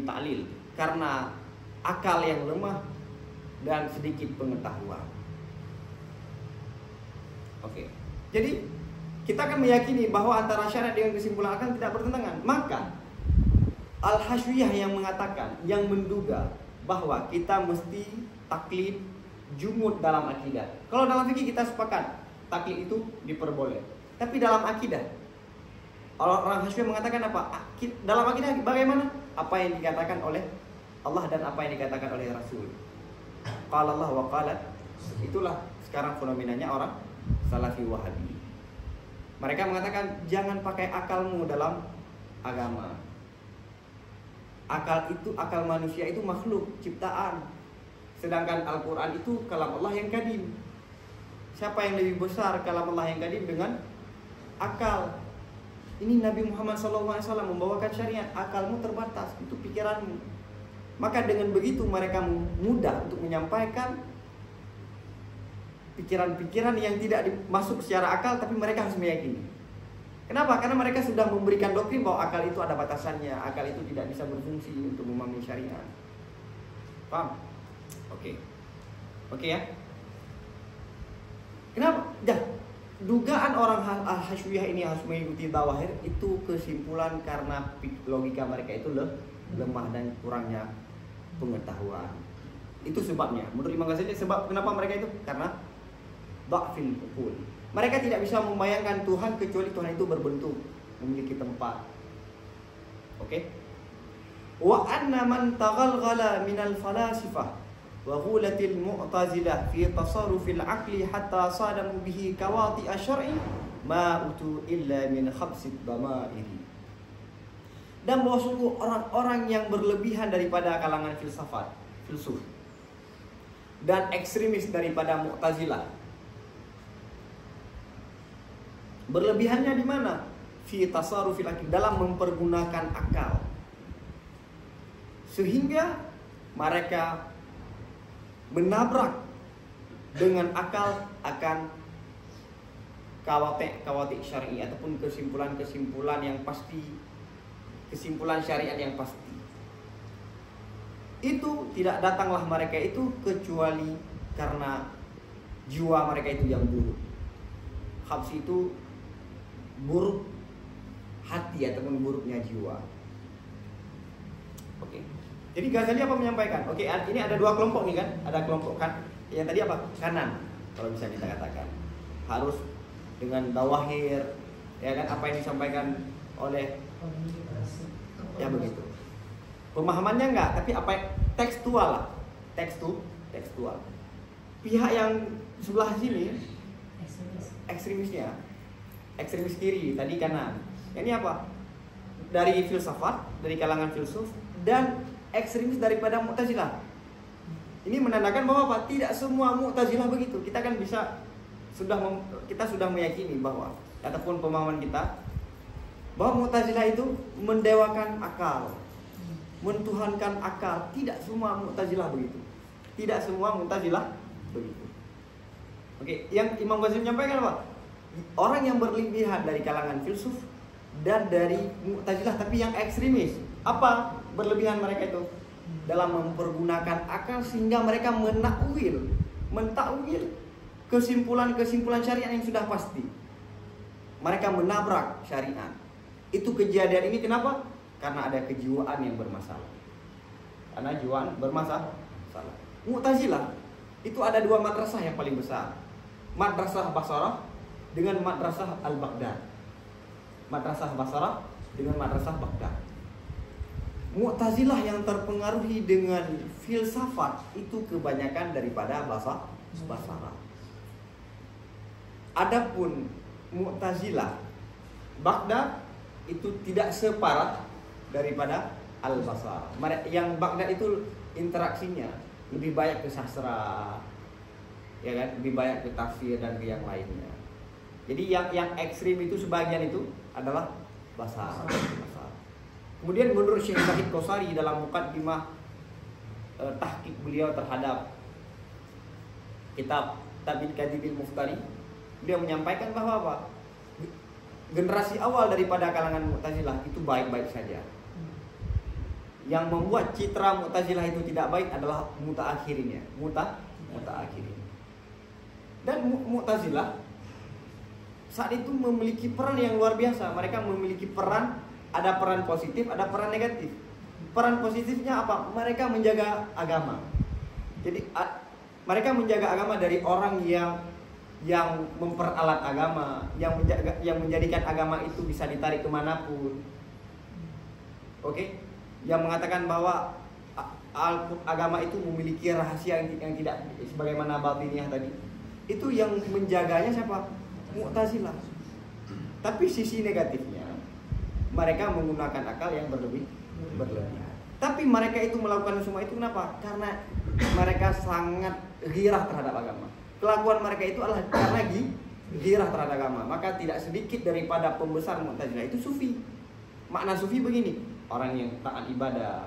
ta'lil, karena akal yang lemah dan sedikit pengetahuan. Oke. Jadi kita akan meyakini bahwa antara syariat dengan kesimpulan akal tidak bertentangan. Maka al-hashwiyah yang mengatakan, yang menduga bahwa kita mesti taklid jumud dalam akidah. Kalau dalam fikih kita sepakat taklid itu diperboleh. Tapi dalam akidah, orang hashwiyah mengatakan apa? Dalam akidah bagaimana? Apa yang dikatakan oleh Allah dan apa yang dikatakan oleh Rasul. Qala Allah wa qala. Itulah sekarang fenomenanya orang Salafi Wahabi. Mereka mengatakan jangan pakai akalmu dalam agama. Akal manusia itu makhluk ciptaan. Sedangkan Al-Quran itu kalam Allah yang kadim. Siapa yang lebih besar kalam Allah yang kadim dengan akal? Ini Nabi Muhammad SAW membawakan syariat. Akalmu terbatas, itu pikiranmu. Maka dengan begitu mereka mudah untuk menyampaikan pikiran-pikiran yang tidak masuk secara akal, tapi mereka harus meyakini. Kenapa? Karena mereka sudah memberikan doktrin bahwa akal itu ada batasannya, akal itu tidak bisa berfungsi untuk memahami syariat. Paham? Oke ya. Kenapa? dugaan orang Al-Hasyawiyah ini harus mengikuti Zawahir itu kesimpulan karena logika mereka itu lemah dan kurangnya pengetahuan. Itu sebabnya. Menurut Imam Ghazali, sebab kenapa mereka itu karena dha'fil uqul. Mereka tidak bisa membayangkan Tuhan kecuali Tuhan itu berbentuk, memiliki tempat. Oke? Wa anna man taghalghala minal falasifah wa ghulatil mu'tazilah fi tasarrufil aqli hatta sadamu bihi kawati asyar'i ma utu illa min khabsid dhamairi. Dan bahwa sungguh orang-orang yang berlebihan daripada kalangan filsuf dan ekstremis daripada Mu'tazilah, berlebihannya di mana? Fi tasarrufil aqli, dalam mempergunakan akal. Sehingga mereka menabrak dengan akal akan kawati syar'i ataupun kesimpulan-kesimpulan yang pasti, kesimpulan syariat yang pasti. Itu tidak datanglah mereka itu kecuali karena jiwa mereka itu yang buruk. Habs itu buruk hati ataupun buruknya jiwa. Oke. Jadi Ghazali apa menyampaikan? Oke, ini ada dua kelompok nih kan? Ada kelompok kan yang tadi apa? Kanan. Kalau bisa kita katakan. Harus dengan Zawahir, ya kan, apa yang disampaikan oleh ya begitu. Pemahamannya enggak, tapi apa tekstual lah. Tekstual. Pihak yang sebelah sini ekstremisnya. Ekstremis kiri, tadi kanan. Ini apa? Dari filsafat, dari kalangan filsuf, dan ekstremis daripada Mu'tazilah. Ini menandakan bahwa apa? Tidak semua Mu'tazilah begitu. Kita kan bisa kita sudah meyakini bahwa ataupun pemahaman kita bahwa Mu'tazilah itu mendewakan akal, mentuhankan akal. Tidak semua Mu'tazilah begitu. Tidak semua Mu'tazilah begitu. Oke, yang Imam Ghazali menyampaikan apa? Orang yang berlebihan dari kalangan filsuf dan dari Mu'tazilah tapi yang ekstremis. Apa berlebihan mereka itu? Dalam mempergunakan akal sehingga mereka mentakwil kesimpulan-kesimpulan syariat yang sudah pasti. Mereka menabrak syariat. Itu kejadian ini kenapa? Karena ada kejiwaan yang bermasalah. Karena jiwaan bermasalah. Mu'tazilah itu ada dua madrasah yang paling besar. Madrasah Basrah dengan madrasah Al-Baghdad. Madrasah Basrah dengan madrasah Baghdad. Mu'tazilah yang terpengaruhi dengan filsafat itu kebanyakan daripada bahasa Basrah. Adapun Mu'tazilah Baghdad itu tidak separah daripada Al-Basrah. Yang Baghdad itu interaksinya lebih banyak ke sastra, ya kan, lebih banyak ke tafsir dan ke yang lainnya. Jadi yang ekstrim itu sebagian itu adalah bahasa. Kemudian menurut Syekh Zahid Qosari dalam muqaddimah tahqiq beliau terhadap kitab Tabin Kadhibil Muftari, beliau menyampaikan bahwa apa? Generasi awal daripada kalangan Mu'tazilah itu baik-baik saja. Yang membuat citra Mu'tazilah itu tidak baik adalah mutaakhirinnya. Mutaakhirin. Dan Mu'tazilah saat itu memiliki peran yang luar biasa. Mereka memiliki peran, ada peran positif, ada peran negatif. Peran positifnya apa? Mereka menjaga agama. Jadi mereka menjaga agama dari orang yang memperalat agama, yang menjadikan agama itu bisa ditarik kemanapun. Oke? Yang mengatakan bahwa agama itu memiliki rahasia yang tidak sebagaimana batiniah tadi. Itu yang menjaganya siapa? Mu'tazilah. Tapi sisi negatifnya, mereka menggunakan akal yang berlebihan. Tapi mereka itu melakukan semua itu kenapa? Karena mereka sangat ghirah terhadap agama. Kelakuan mereka itu adalah karena ghirah terhadap agama. Maka tidak sedikit daripada pembesar Mu'tazilah itu sufi. Makna sufi begini, orang yang taat ibadah,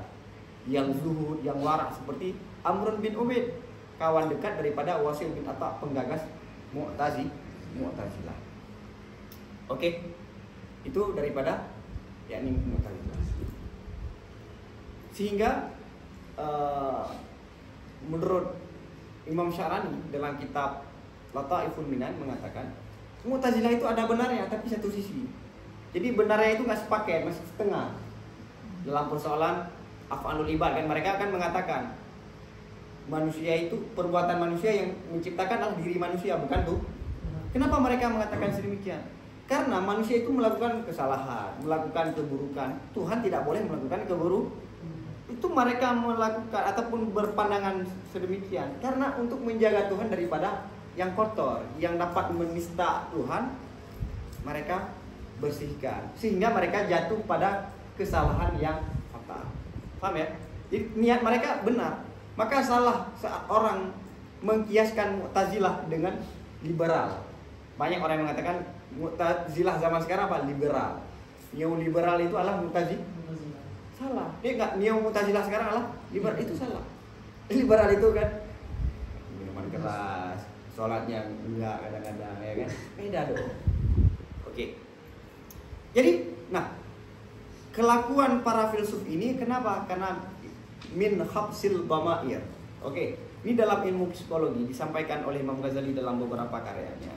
yang zuhud, yang warak, seperti Amr bin Ubaid, kawan dekat daripada Wasil bin Atta, penggagas Mu'tazilah. Oke. Itu daripada yakni Mu'tazilah. Sehingga menurut Imam Syarani dalam kitab Lataiful Minan mengatakan Mu'tazilah itu ada benarnya tapi satu sisi. Jadi benarnya itu nggak sepaket, masih setengah. Dalam persoalan af'alul ibad kan mereka akan mengatakan manusia itu perbuatan manusia yang menciptakan adalah diri manusia, bukan tuh. Kenapa mereka mengatakan sedemikian? Karena manusia itu melakukan kesalahan, melakukan keburukan. Tuhan tidak boleh melakukan keburukan. Itu mereka melakukan ataupun berpandangan sedemikian karena untuk menjaga Tuhan daripada yang kotor, yang dapat menista Tuhan, mereka bersihkan sehingga mereka jatuh pada kesalahan yang fatal. Paham ya? Jadi niat mereka benar. Maka salah saat orang mengkiaskan Mu'tazilah dengan liberal. Banyak orang yang mengatakan Mu'tazilah zaman sekarang apa? Liberal. Neoliberal itu adalah Mu'tazilah. Salah. Dia enggak, Mu'tazilah sekarang adalah liberal, itu salah. Liberal itu kan minuman keras, sholatnya enggak kadang-kadang ya kan. Beda dong. Oke. Jadi, nah, kelakuan para filsuf ini kenapa? Karena min habsil dhamair. Oke. Ini dalam ilmu psikologi disampaikan oleh Imam Ghazali dalam beberapa karyanya.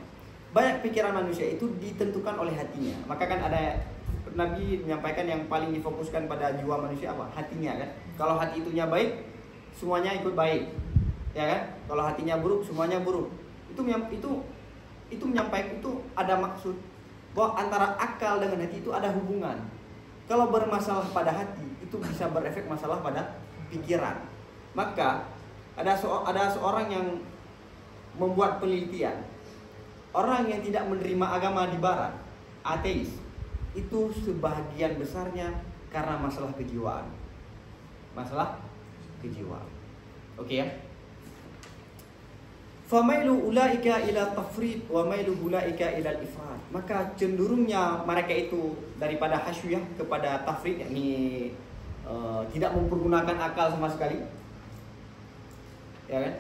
Banyak pikiran manusia itu ditentukan oleh hatinya. Maka kan ada Nabi menyampaikan yang paling difokuskan pada jiwa manusia apa? Hatinya kan. Kalau hati itunya baik, semuanya ikut baik. Ya kan? Kalau hatinya buruk, semuanya buruk. Itu menyampaikan itu ada maksud bahwa antara akal dengan hati itu ada hubungan. Kalau bermasalah pada hati, itu bisa berefek masalah pada pikiran. Maka ada seorang yang membuat penelitian. Orang yang tidak menerima agama di barat, ateis, itu sebahagian besarnya karena masalah kejiwaan. Masalah kejiwaan. Oke ya? Famailu ulaika ila tafrid wa mailu ulaika ila ifrad. Maka cenderungnya mereka itu daripada hasyuyah kepada tafrid, yakni tidak mempergunakan akal sama sekali. Ya kan?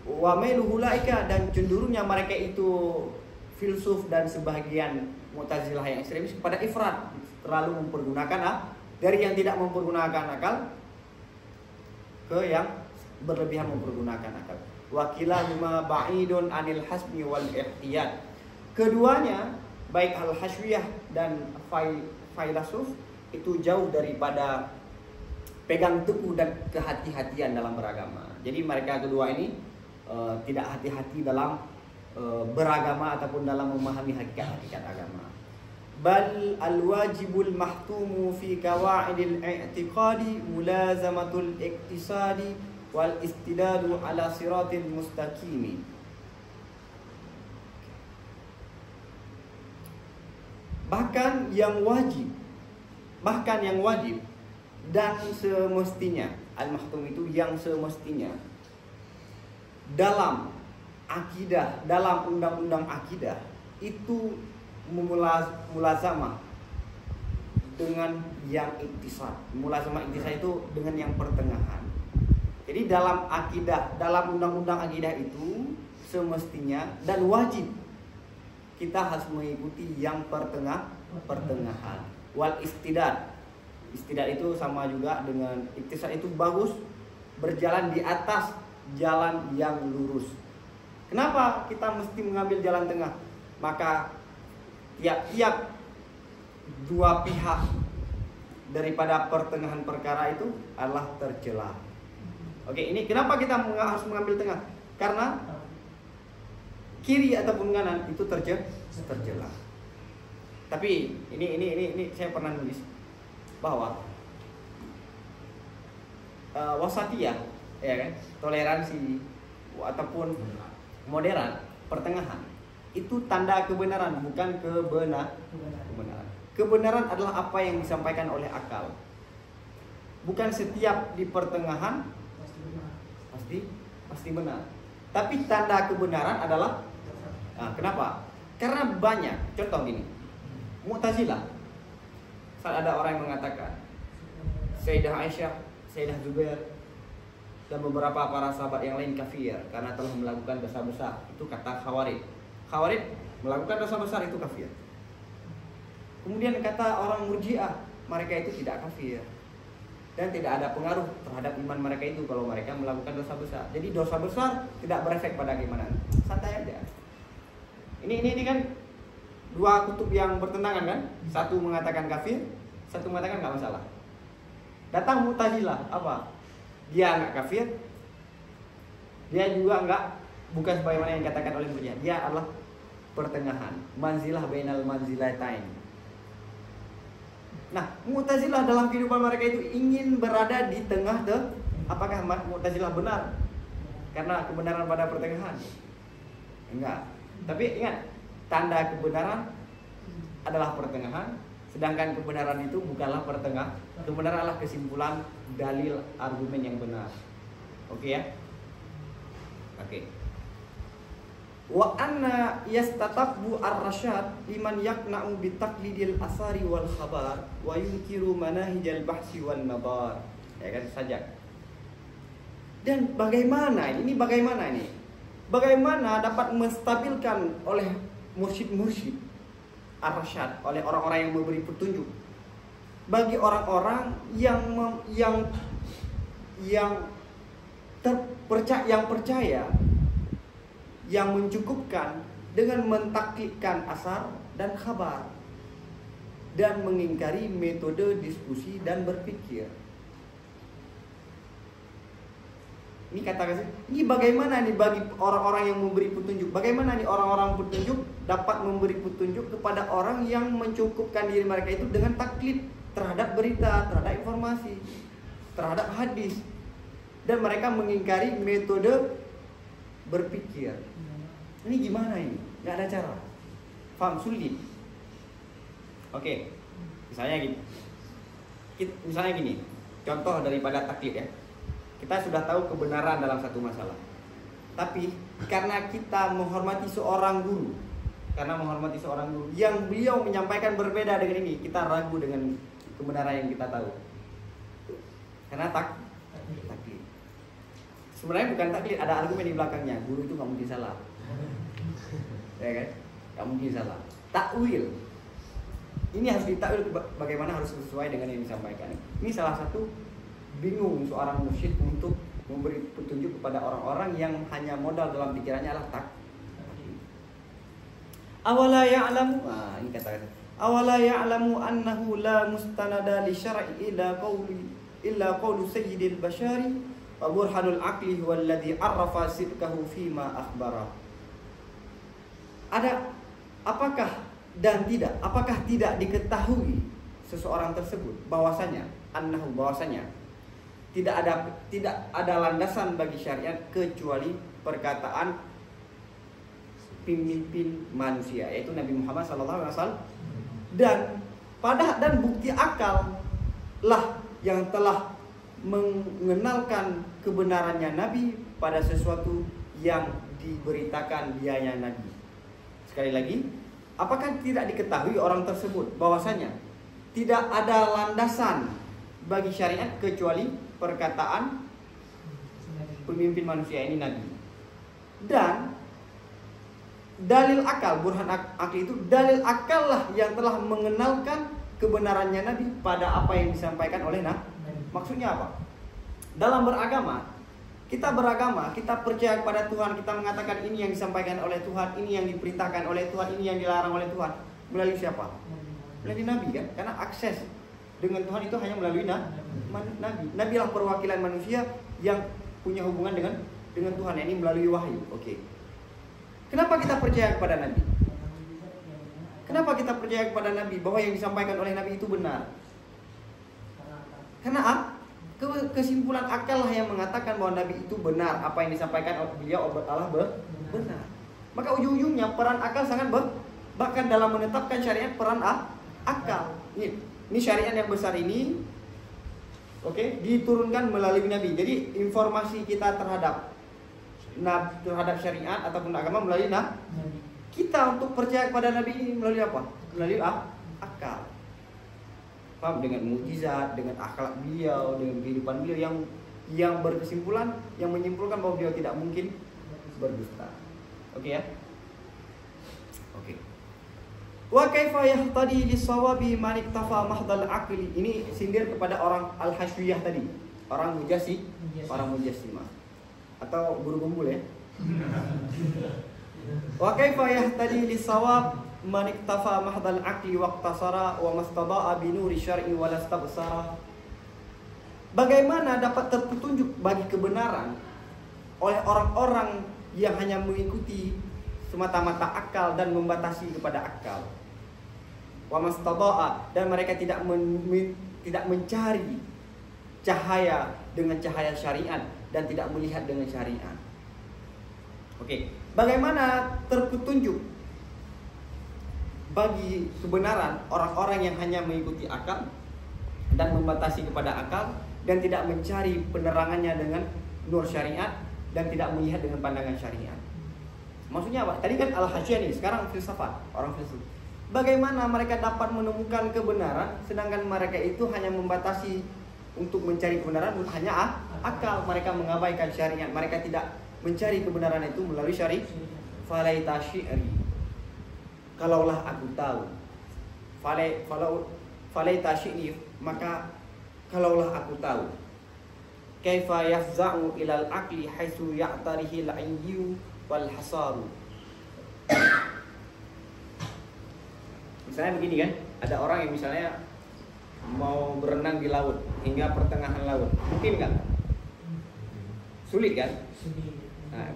Wa mailu ulaika, dan cenderungnya mereka itu filsuf dan sebahagian Mu'tazilah yang ekstremis kepada ifrad, terlalu mempergunakan dari yang tidak mempergunakan akal ke yang berlebihan mempergunakan akal. Wakilahuma ba'idun anil hasbi wal ihtiyat. Keduanya baik al-hasyiyah dan filosof itu jauh daripada pegang teguh dan kehati-hatian dalam beragama. Jadi mereka kedua ini tidak hati-hati dalam beragama ataupun dalam memahami hakikat agama. Bal al-wajibul mahtumu fi qawaidil i'tiqadi mulazamatul iktisadi wal istidadu ala siratil mustaqimi. Bahkan yang wajib dan semestinya, al-mahtum itu yang semestinya dalam akidah, dalam undang-undang akidah itu mulazamah dengan yang iktisad. Mulazamah iktisad itu dengan yang pertengahan. Jadi dalam akidah, dalam undang-undang akidah itu semestinya dan wajib kita harus mengikuti yang pertengahan. Wal istidad. Istidad itu sama juga dengan iktisad, itu bagus berjalan di atas jalan yang lurus. Kenapa kita mesti mengambil jalan tengah? Maka tiap-tiap dua pihak daripada pertengahan perkara itu adalah tercela. Oke, ini kenapa kita harus mengambil tengah? Karena kiri ataupun kanan itu tercela. Tapi ini saya pernah nulis bahwa wasatiyah, ya kan, toleransi ataupun moderat, pertengahan, itu tanda kebenaran, bukan kebenaran. Kebenaran adalah apa yang disampaikan oleh akal. Bukan setiap di pertengahan pasti benar. Tapi tanda kebenaran adalah kenapa? Karena banyak. Contoh gini, Mu'tazilah. Saat ada orang yang mengatakan Sayyidah Aisyah, Sayyidah Zubair dan beberapa para sahabat yang lain kafir karena telah melakukan dosa besar, itu kata Khawarij. Khawarij melakukan dosa besar itu kafir. Kemudian kata orang Murji'ah, mereka itu tidak kafir dan tidak ada pengaruh terhadap iman mereka itu kalau mereka melakukan dosa besar. Jadi dosa besar tidak berefek pada keimanan. Santai aja. Ini kan dua kutub yang bertentangan kan? Satu mengatakan kafir, satu mengatakan nggak masalah. Datang Mu'tazilah, apa? Dia nggak kafir, dia juga bukan sebagaimana yang dikatakan oleh Murji'ah. Dia adalah pertengahan, manzilah bainal manzilatain. Nah, Mu'tazilah dalam kehidupan mereka itu ingin berada di tengah apakah Mu'tazilah benar? Karena kebenaran pada pertengahan. Enggak. Tapi ingat, tanda kebenaran adalah pertengahan, sedangkan kebenaran itu bukanlah pertengah. Kebenaran adalah kesimpulan dalil argumen yang benar. Oke ya? Oke. Wa anna yastatabbu ar-rasyad liman yaqna'u bi taqlidil asari wal khabar wa yunkiru manahijal bahsi wan nabar. Ya kan saja. Dan bagaimana ini? Bagaimana dapat menstabilkan oleh mursyid ar-rasyad, oleh orang-orang yang memberi petunjuk bagi orang-orang yang percaya, yang mencukupkan dengan mentaklidkan asar dan khabar dan mengingkari metode diskusi dan berpikir. Ini kata-kata, ini bagaimana nih bagi orang-orang yang memberi petunjuk? Bagaimana nih orang-orang petunjuk dapat memberi petunjuk kepada orang yang mencukupkan diri mereka itu dengan taklid terhadap berita, terhadap informasi, terhadap hadis, dan mereka mengingkari metode berpikir. Ini gimana ini? Nggak ada cara. Faham? Sulit. Oke. Misalnya gini. Contoh daripada taklid ya. Kita sudah tahu kebenaran dalam satu masalah. Tapi karena kita menghormati seorang guru, yang beliau menyampaikan berbeda dengan ini, kita ragu dengan kebenaran yang kita tahu. Karena taklid. Sebenarnya bukan taklid, ada argumen di belakangnya. Guru itu nggak mungkin salah. Ya kan? Nggak mungkin salah. Takwil. Ini harus ditakwil bagaimana harus sesuai dengan yang disampaikan. Ini salah satu bingung seorang mursyid untuk memberi petunjuk kepada orang-orang yang hanya modal dalam pikirannya adalah taklid. Awala ya'lamu, ini kata-kata. Awala ya'lamu annahu la mustanada li syar'i illa qawlu sayyidil bashari wa burhanul aqli huwallazi arrafa sidqahu fima akhbara. Apakah tidak diketahui seseorang tersebut bahwasanya tidak ada landasan bagi syariat kecuali perkataan pemimpin manusia, yaitu Nabi Muhammad SAW, dan bukti akal lah yang telah mengenalkan kebenarannya Nabi pada sesuatu yang diberitakan dianya Nabi. Sekali lagi, apakah tidak diketahui orang tersebut bahwasanya tidak ada landasan bagi syariat kecuali perkataan pemimpin manusia ini Nabi. Dan dalil akal, burhan akli itu dalil akal lah yang telah mengenalkan kebenarannya Nabi pada apa yang disampaikan oleh Nabi. Maksudnya apa? Dalam beragama, kita percaya kepada Tuhan, kita mengatakan ini yang disampaikan oleh Tuhan, ini yang diperintahkan oleh Tuhan, ini yang dilarang oleh Tuhan. Melalui siapa? Melalui Nabi kan? Karena akses dengan Tuhan itu hanya melalui Nabi. Nabi adalah perwakilan manusia yang punya hubungan dengan Tuhan, ini melalui wahyu. Oke. Kenapa kita percaya kepada Nabi? Kenapa kita percaya kepada Nabi bahwa yang disampaikan oleh Nabi itu benar? Karena kesimpulan akal lah yang mengatakan bahwa Nabi itu benar, apa yang disampaikan oleh beliau adalah benar. Maka ujung-ujungnya peran akal sangat bahkan dalam menetapkan syariat peran akal. Ini syariat yang besar ini, oke, diturunkan melalui Nabi. Jadi informasi kita terhadap syariat ataupun agama melalui Nabi. Kita untuk percaya kepada Nabi ini melalui apa? Melalui akal. Paham? Dengan mukjizat, dengan akhlak beliau, dengan kehidupan beliau yang berkesimpulan, yang menyimpulkan bahwa beliau tidak mungkin berdusta. Oke ya? Oke. Wa kaifa yahtadi lis-sawabi man iktafa mahdal aqli. Ini sindir kepada orang al-hasyiyah tadi, orang Mujassimah atau guru gembul ya. Wa kaifa yahtadi lis-shawab man iktafa mahdal aqli waqtasara wa mastada'a bi nuri syar'i wa lastabsara. Bagaimana dapat terpetunjuk bagi kebenaran oleh orang-orang yang hanya mengikuti semata-mata akal dan membatasi kepada akal. Wa mastada'a, dan mereka tidak mencari cahaya dengan cahaya syariat dan tidak melihat dengan syariat. Oke, bagaimana terpetunjuk bagi kebenaran orang-orang yang hanya mengikuti akal dan membatasi kepada akal dan tidak mencari penerangannya dengan nur syariat dan tidak melihat dengan pandangan syariat. Maksudnya apa? Tadi kan al-hasyani, sekarang filsafat, orang filsuf. Bagaimana mereka dapat menemukan kebenaran sedangkan mereka itu hanya membatasi untuk mencari kebenaran hanya akal, mereka mengabaikan syariat, mereka tidak mencari kebenaran itu melalui syariat. Falaita syi'ri, kalaulah aku tahu. Falaita syi'ri, maka kalaulah aku tahu. Kaifa yafza'u ilal aqli haitsu ya'tarihi al-ayyu wal hasaru. Misalnya begini kan, ada orang yang misalnya mau berenang di laut hingga pertengahan laut, mungkin nggak? Sulit kan? Nah,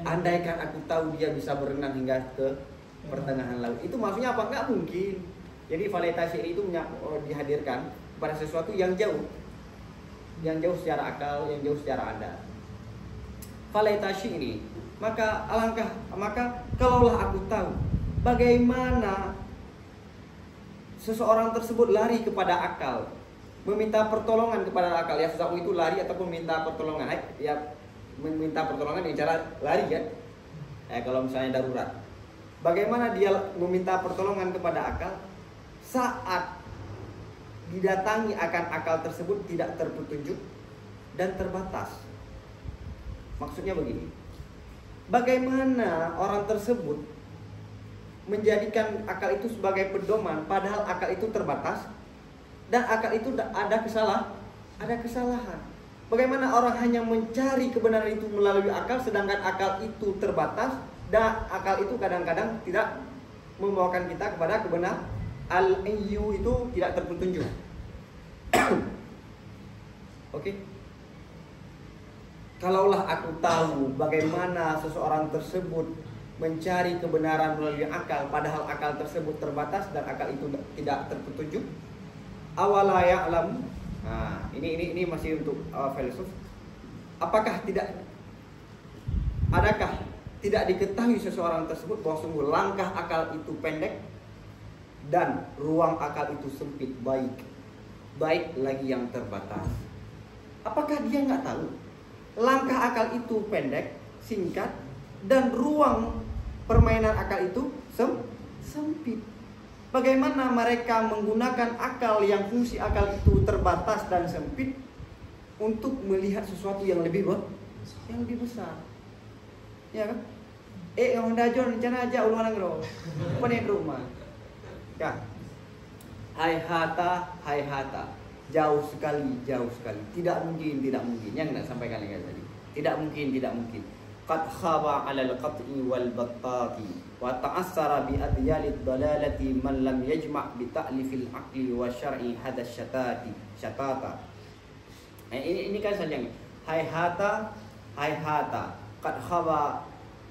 andaikan aku tahu dia bisa berenang hingga ke pertengahan laut, itu maksudnya apa? Nggak mungkin. Jadi validasi itu dihadirkan pada sesuatu yang jauh secara akal, yang jauh secara adat. Validasi ini, maka kalaulah aku tahu bagaimana seseorang tersebut lari kepada akal, meminta pertolongan kepada akal, ya sesuatu itu lari ataupun minta pertolongan, ya meminta pertolongan dengan cara lari kan? Kalau misalnya darurat, bagaimana dia meminta pertolongan kepada akal saat didatangi akan akal tersebut tidak terpetunjuk dan terbatas. Maksudnya begini, bagaimana orang tersebut menjadikan akal itu sebagai pedoman padahal akal itu terbatas dan akal itu ada kesalahan. Bagaimana orang hanya mencari kebenaran itu melalui akal sedangkan akal itu terbatas dan akal itu kadang-kadang tidak membawakan kita kepada kebenaran. Al-ayyu itu tidak terpetunjuk. Oke. Kalaulah aku tahu bagaimana seseorang tersebut mencari kebenaran melalui akal padahal akal tersebut terbatas dan akal itu tidak terpetunjuk. Awala ya'lam. Nah, ini masih untuk filsuf. Adakah tidak diketahui seseorang tersebut bahwa sungguh langkah akal itu pendek dan ruang akal itu sempit, baik lagi yang terbatas. Apakah dia nggak tahu langkah akal itu pendek, singkat, dan ruang permainan akal itu sempit? Bagaimana mereka menggunakan akal yang fungsi akal itu terbatas dan sempit untuk melihat sesuatu yang lebih besar? Ya kan? Yang dajon rencana aja ulang ngro. Pening rumah. Ya. Hai hata. Jauh sekali. Tidak mungkin. Yang nak sampaikan lagi tadi. Tidak mungkin. Qad khaba 'ala al-qat'i wal battati wa ta'assara bi adyalid dalalati man lam yajma' bi ta'lifil aqli wa syar'i hadha syatata. Ini kan saja. Hai hata. Qad khaba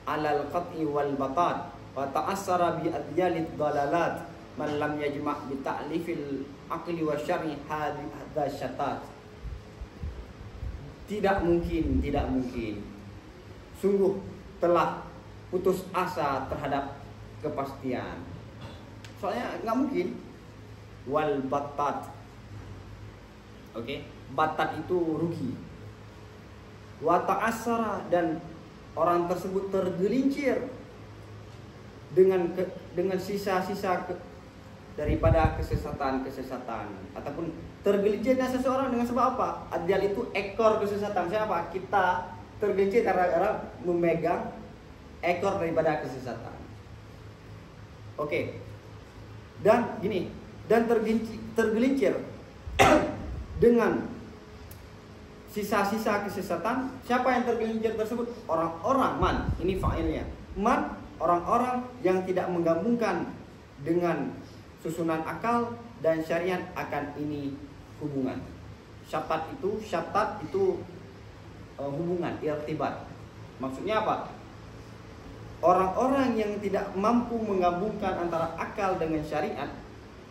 'ala al-qat'i wal battat wa ta'assara bi adyalid dalalat man lam yajma' bi ta'lifil aqli wa syar'i hadha syatat. Tidak mungkin. Sungguh telah putus asa terhadap kepastian. Soalnya nggak mungkin. Wal battat. Oke, battat itu rugi. Wa ta'assara, dan orang tersebut tergelincir dengan sisa-sisa daripada kesesatan ataupun tergelincirnya seseorang dengan sebab apa? Adyal itu ekor kesesatan. Siapa? Kita tergelincir karena memegang ekor daripada kesesatan. Oke. Dan gini, dan tergelincir dengan sisa-sisa kesesatan. Siapa yang tergelincir tersebut? Orang-orang man, ini fa'ilnya. Man, orang-orang yang tidak menggabungkan dengan susunan akal dan syariat akan ini hubungan. Syatat itu hubungan, irtibat. Maksudnya apa? Orang-orang yang tidak mampu menggabungkan antara akal dengan syariat,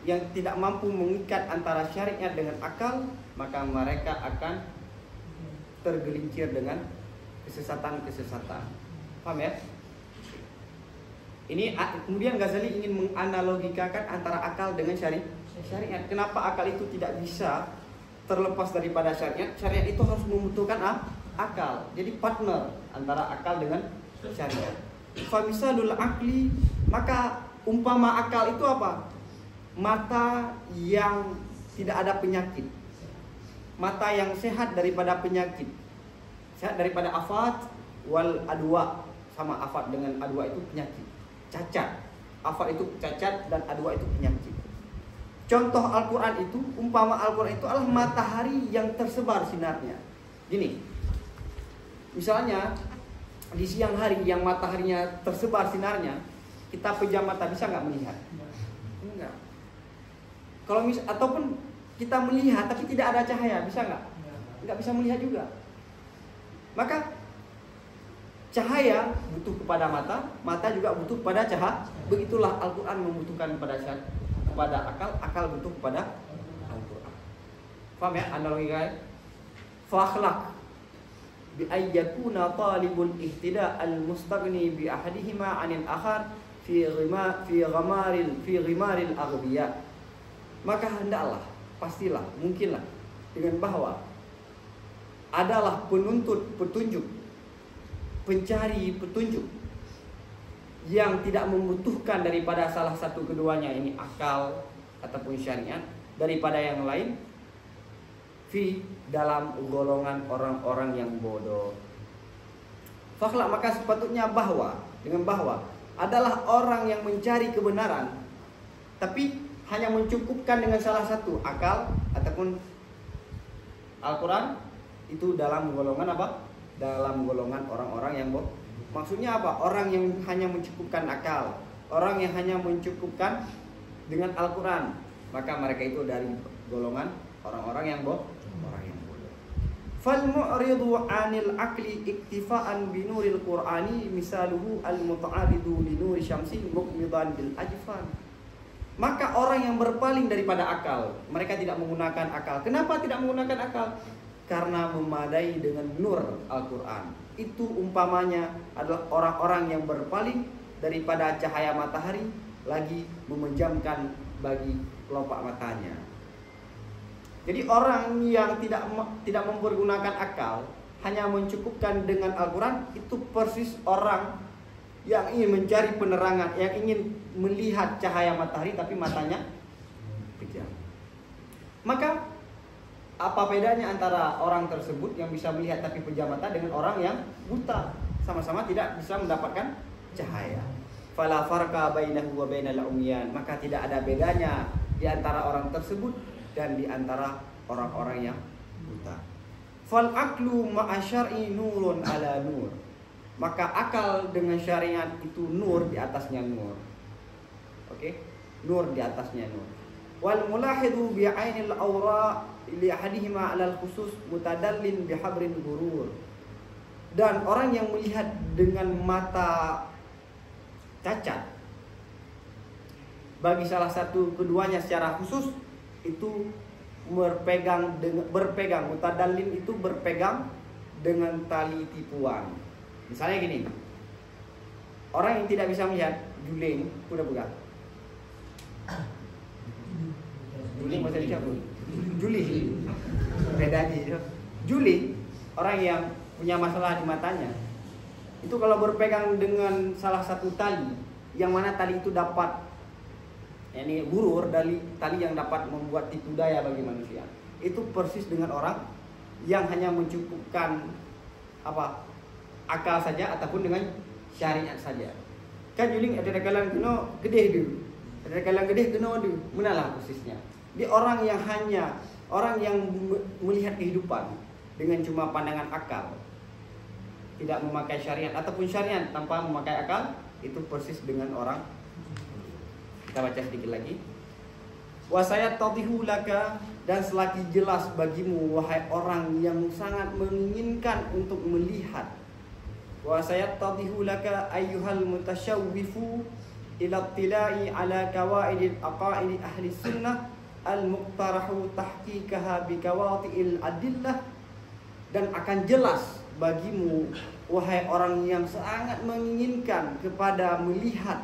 yang tidak mampu mengikat antara syariat dengan akal, maka mereka akan tergelincir dengan kesesatan-kesesatan. Paham ya? Ini kemudian Ghazali ingin menganalogikakan antara akal dengan syariat. Kenapa akal itu tidak bisa terlepas daripada syariat? Syariat itu harus membutuhkan akal. Jadi partner antara akal dengan syariat. Famisalul akli, maka umpama akal itu apa? Mata yang tidak ada penyakit, mata yang sehat daripada penyakit, sehat daripada afat wal adwa. Sama afat dengan adwa itu penyakit, cacat. Afat itu cacat dan adwa itu penyakit. Contoh Al-Quran itu, umpama Al-Quran itu adalah matahari yang tersebar sinarnya. Gini, misalnya di siang hari yang mataharinya tersebar sinarnya, kita pejam mata bisa nggak melihat? Enggak. Kalau ataupun kita melihat tapi tidak ada cahaya, bisa nggak? Nggak bisa melihat juga. Maka cahaya butuh kepada mata, mata juga butuh kepada cahaya. Begitulah Al-Quran membutuhkan kepada akal, akal butuh kepada Al-Quran. Paham ya analogi guys? Fakhlaq bi ayyakuna talibul ihtida al-mustaghni bi ahadihima 'anil akhar fi ghimaril aghbiya. Maka hendaklah, pastilah, mungkinlah dengan bahwa adalah penuntut petunjuk, pencari petunjuk yang tidak membutuhkan daripada salah satu keduanya, ini akal ataupun syariat, daripada yang lain, dalam golongan orang-orang yang bodoh. Fakhlaq, maka sepatutnya dengan bahwa adalah orang yang mencari kebenaran tapi hanya mencukupkan dengan salah satu akal ataupun Al-Quran, itu dalam golongan apa? Dalam golongan orang-orang yang bodoh. Maksudnya apa? Orang yang hanya mencukupkan akal, orang yang hanya mencukupkan dengan Al-Quran, maka mereka itu dari golongan orang-orang yang bodoh. Fal mu'ridu 'anil aqli iktifa'an bi nuril qur'ani misaluhu al muta'aridu li nuri syamsi muqmidan bil ajfan. Maka orang yang berpaling daripada akal, mereka tidak menggunakan akal. Kenapa tidak menggunakan akal? Karena memadai dengan nur Al-Quran. Itu umpamanya adalah orang-orang yang berpaling daripada cahaya matahari, lagi memejamkan bagi kelopak matanya. Jadi orang yang tidak mempergunakan akal, hanya mencukupkan dengan Al-Quran, itu persis orang yang ingin mencari penerangan, yang ingin melihat cahaya matahari tapi matanya pejam. Maka apa bedanya antara orang tersebut yang bisa melihat tapi pejam mata dengan orang yang buta? Sama-sama tidak bisa mendapatkan cahaya. Fala farqa bainahu wa bainal umyan, maka tidak ada bedanya di antara orang tersebut dan di antara orang-orang yang buta. Fal aqlu ma'a syar'i nurun ala nur. Maka akal dengan syariat itu nur di atasnya nur. Oke? Nur di atasnya nur. Wal mulahidu bi 'ainil awra li ahadihima 'alal khusus mutadallin bi habrin gurur. Dan orang yang melihat dengan mata cacat, bagi salah satu keduanya secara khusus itu berpegang mutadallin itu berpegang dengan tali tipuan. Misalnya gini, orang yang tidak bisa melihat, juling, udah bukan? Juling bahasa Indonesia apa? Juli, beda aja. Juli, orang yang punya masalah di matanya, itu kalau berpegang dengan salah satu tali, yang mana tali itu dapat, ini gurur dari tali yang dapat membuat tipu daya bagi manusia, itu persis dengan orang yang hanya mencukupkan apa? Akal saja ataupun dengan syariat saja. Kan juling ada kalang kena gede dulu. Ada kalang gede kena dulu. Menalah persisnya. Di orang yang melihat kehidupan, dengan cuma pandangan akal, tidak memakai syariat, ataupun syariat tanpa memakai akal, itu persis dengan orang. Kita baca sedikit lagi. Wa sayattadhihu laka, dan selagi jelas bagimu wahai orang yang sangat menginginkan untuk melihat. Wa sayattadhihu laka ayyuhal mutasyawwifu ila ittila'i ala qawaidil aqaidi ahli sunnah al-muqtarahu tahqiqaha bi qawati'il adillah, dan akan jelas bagimu wahai orang yang sangat menginginkan kepada melihat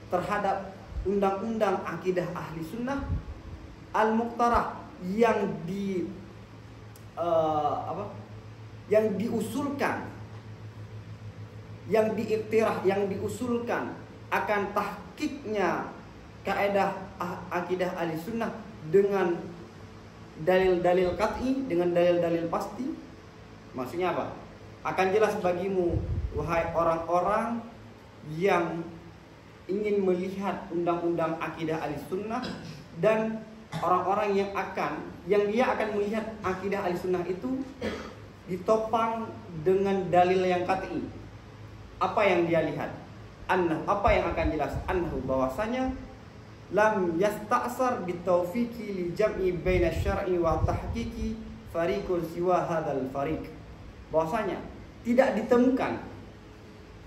terhadap undang-undang akidah ahli sunnah al-muqtarah yang yang diusulkan, yang diiktirah, yang diusulkan akan tahqiqnya kaidah akidah ahli sunnah dengan dalil-dalil qat'i, dengan dalil-dalil pasti. Maksudnya apa? Akan jelas bagimu wahai orang-orang yang ingin melihat undang-undang akidah ahli sunnah, dan orang-orang yang dia akan melihat akidah ahli sunnah itu ditopang dengan dalil yang qat'i. Apa yang dia lihat? Apa yang akan jelas? Annahu, bahwasanya lam yasta'sar bitaufiqi li jam'i baina syar'i wa tahqiqi fariqun siwa hadzal fariq. Bahwasanya tidak ditemukan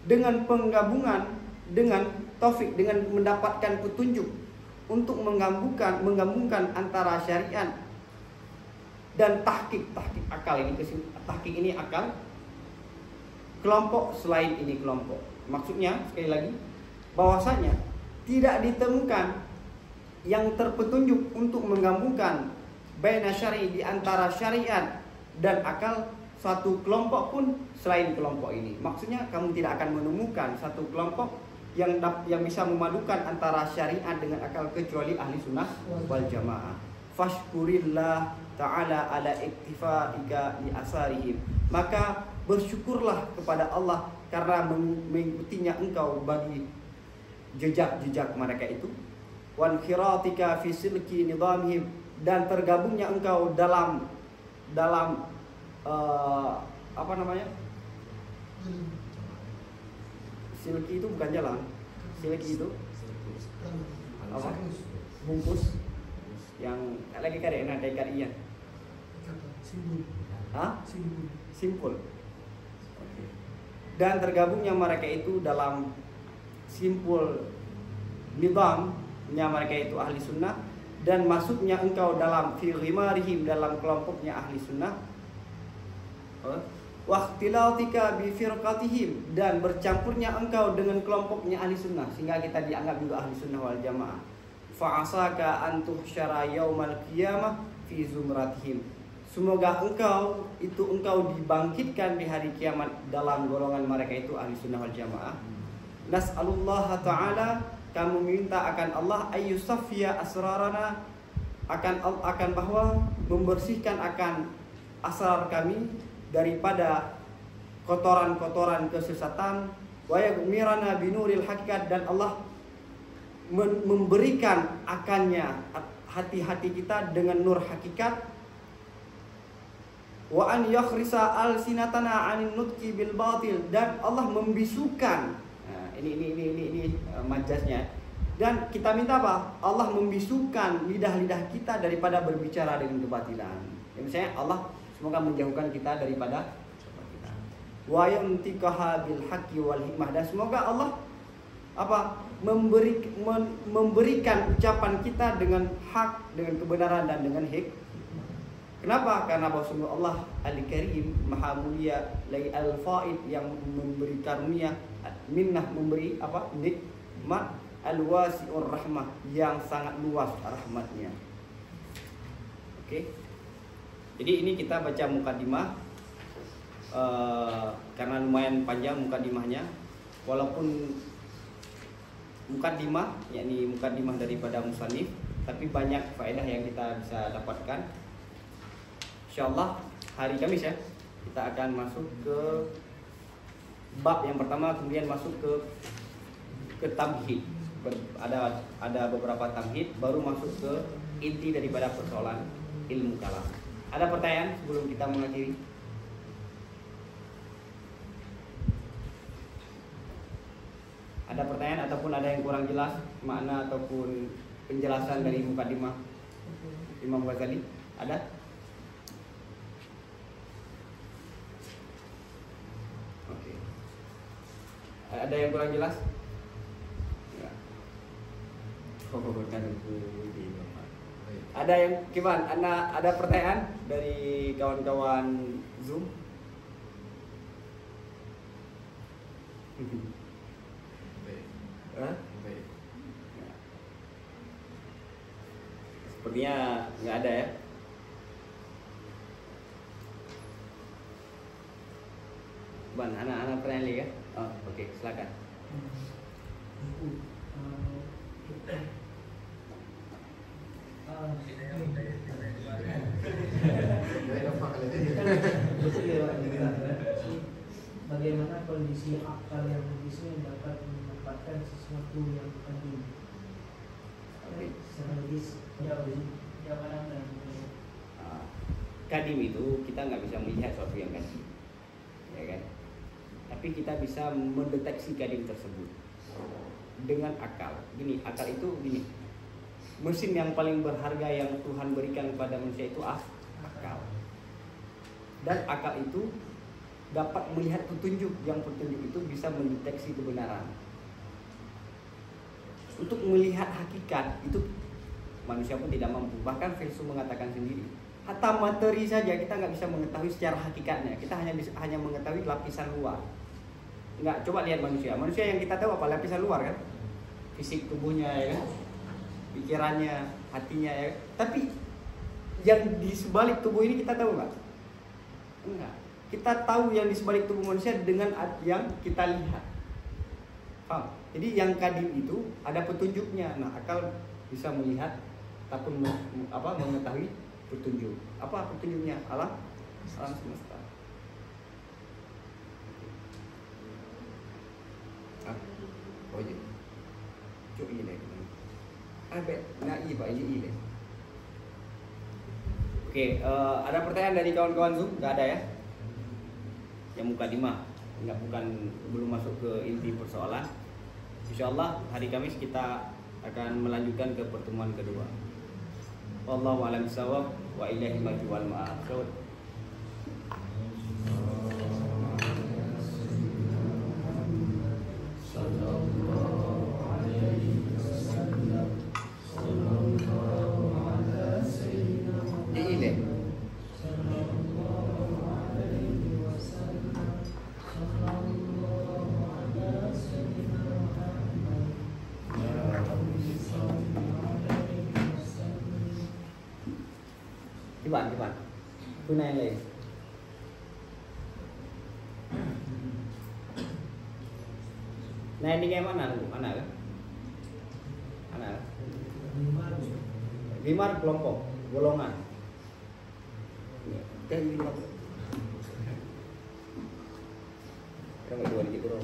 dengan penggabungan, dengan taufik, dengan mendapatkan petunjuk untuk menggabungkan antara syariat dan tahqiq akal. Tahqiq ini akal, kelompok selain ini kelompok. Maksudnya sekali lagi, bahwasanya tidak ditemukan yang terpetunjuk untuk menggabungkan baina syar'i, di antara syariat dan akal, satu kelompok pun selain kelompok ini. Maksudnya kamu tidak akan menemukan satu kelompok yang bisa memadukan antara syariat dengan akal kecuali ahli sunnah wal jamaah. Fashkurillah ta'ala ala iktifa'ika li asarihim. Maka bersyukurlah kepada Allah karena mengikutinya engkau bagi jejak-jejak mereka itu. Wan khiratika fi silki nidamihim, dan tergabungnya engkau dalam apa namanya? Silki itu bukan jalan. Silki itu apa? Bungkus yang lagi karek ada ikan. Hah? Simpul. Oke. Dan tergabungnya mereka itu dalam simpul nidamnya mereka itu ahli sunnah, dan masuknya engkau dalam fi ghimarihim, dalam kelompoknya ahli sunnah. Waqtilatika bi firqatihim, dan bercampurnya engkau dengan kelompoknya ahli sunnah, sehingga kita dianggap juga ahli sunnah wal jamaah. Fa'asaka an tuhsyara yaumal qiyamah fi zumratihim. Semoga engkau dibangkitkan di hari kiamat dalam golongan mereka itu ahli sunnah wal jamaah. Nas'alullah ta'ala, kami minta akan Allah ayyusaffiya asrarana, akan bahwa membersihkan akan asrar kami daripada kotoran-kotoran kesesatan, wa yaghmirana binuril haqiqat, dan Allah memberikan akannya hati-hati kita dengan nur hakikat. Wa an yakhrisa alsinatana anin nutqi bil batil, dan Allah membisukan. Nah, ini majasnya. Dan kita minta apa? Allah membisukan lidah-lidah kita daripada berbicara dengan kebatilan. Ya, misalnya Allah semoga menjauhkan kita daripada kebatilan. Wa yamtikaha bil haqqi wal hikmah, dan semoga Allah memberikan ucapan kita dengan hak, dengan kebenaran, dan dengan hikmah. Kenapa? Karena bahwa sungguh Allah Al-Karim, Maha Mulia, Al-Faid, yang memberi karunia, minnah, memberi nikmat, Al-Wasi'ur Rahmah, yang sangat luas rahmatnya. Oke. Jadi ini kita baca mukadimah, karena lumayan panjang mukadimahnya. Walaupun mukadimah, yakni mukadimah daripada musannif, tapi banyak faedah yang kita bisa dapatkan. Insyaallah hari Kamis ya, kita akan masuk ke bab yang pertama, kemudian masuk ke tamhid. Ada beberapa tamhid, baru masuk ke inti daripada persoalan ilmu kalam. Ada pertanyaan sebelum kita mengakhiri? Ada pertanyaan ataupun ada yang kurang jelas makna ataupun penjelasan dari mukadimah Imam Ghazali? Ada? Oke. Ada yang kurang jelas? Enggak. Ada yang gimana? Ada pertanyaan dari kawan-kawan Zoom? Hah? Sepertinya nggak ada ya. Ban, anak-anak pertanyaan lagi ya? Oh, oke, silakan. Bagaimana kondisi akal yang bisa dapat menempatkan sesuatu yang penting? Strategis jauh dan kadim itu kita nggak bisa melihat sesuatu yang kadim, ya kan? Tapi kita bisa mendeteksi kadim tersebut dengan akal. Gini, akal itu gini. Mesin yang paling berharga yang Tuhan berikan kepada manusia itu akal. Dan akal itu dapat melihat petunjuk, yang petunjuk itu bisa mendeteksi kebenaran. Untuk melihat hakikat itu manusia pun tidak mampu. Bahkan filsuf mengatakan sendiri, hatta materi saja kita nggak bisa mengetahui secara hakikatnya. Kita hanya mengetahui lapisan luar. Nggak, coba lihat manusia. Manusia yang kita tahu apa? Lapisan luar kan? Fisik tubuhnya ya kan? Pikirannya, hatinya ya. Tapi yang di sebalik tubuh ini kita tahu nggak? Enggak. Kita tahu yang di sebalik tubuh manusia dengan yang kita lihat. Paham? Jadi yang kadim itu ada petunjuknya. Nah, akal bisa melihat ataupun mengetahui petunjuk. Apa petunjuknya? Alam semesta. Oh iya. Cuk ini. Abet ngai Pak ini. Oke, ada pertanyaan dari kawan-kawan Zoom? Enggak ada ya? Yang mukadimah, belum masuk ke inti persoalan. Insyaallah hari Kamis kita akan melanjutkan ke pertemuan kedua. Wallahu a'lam bishawab wa ilaihi marji wal ma'ab. Gimana? Gunain lagi. Nah ini kayak mana? Mana kan? Mana? 5 kelompok, golongan. Kayak 5. Kamu 2 dikit bro.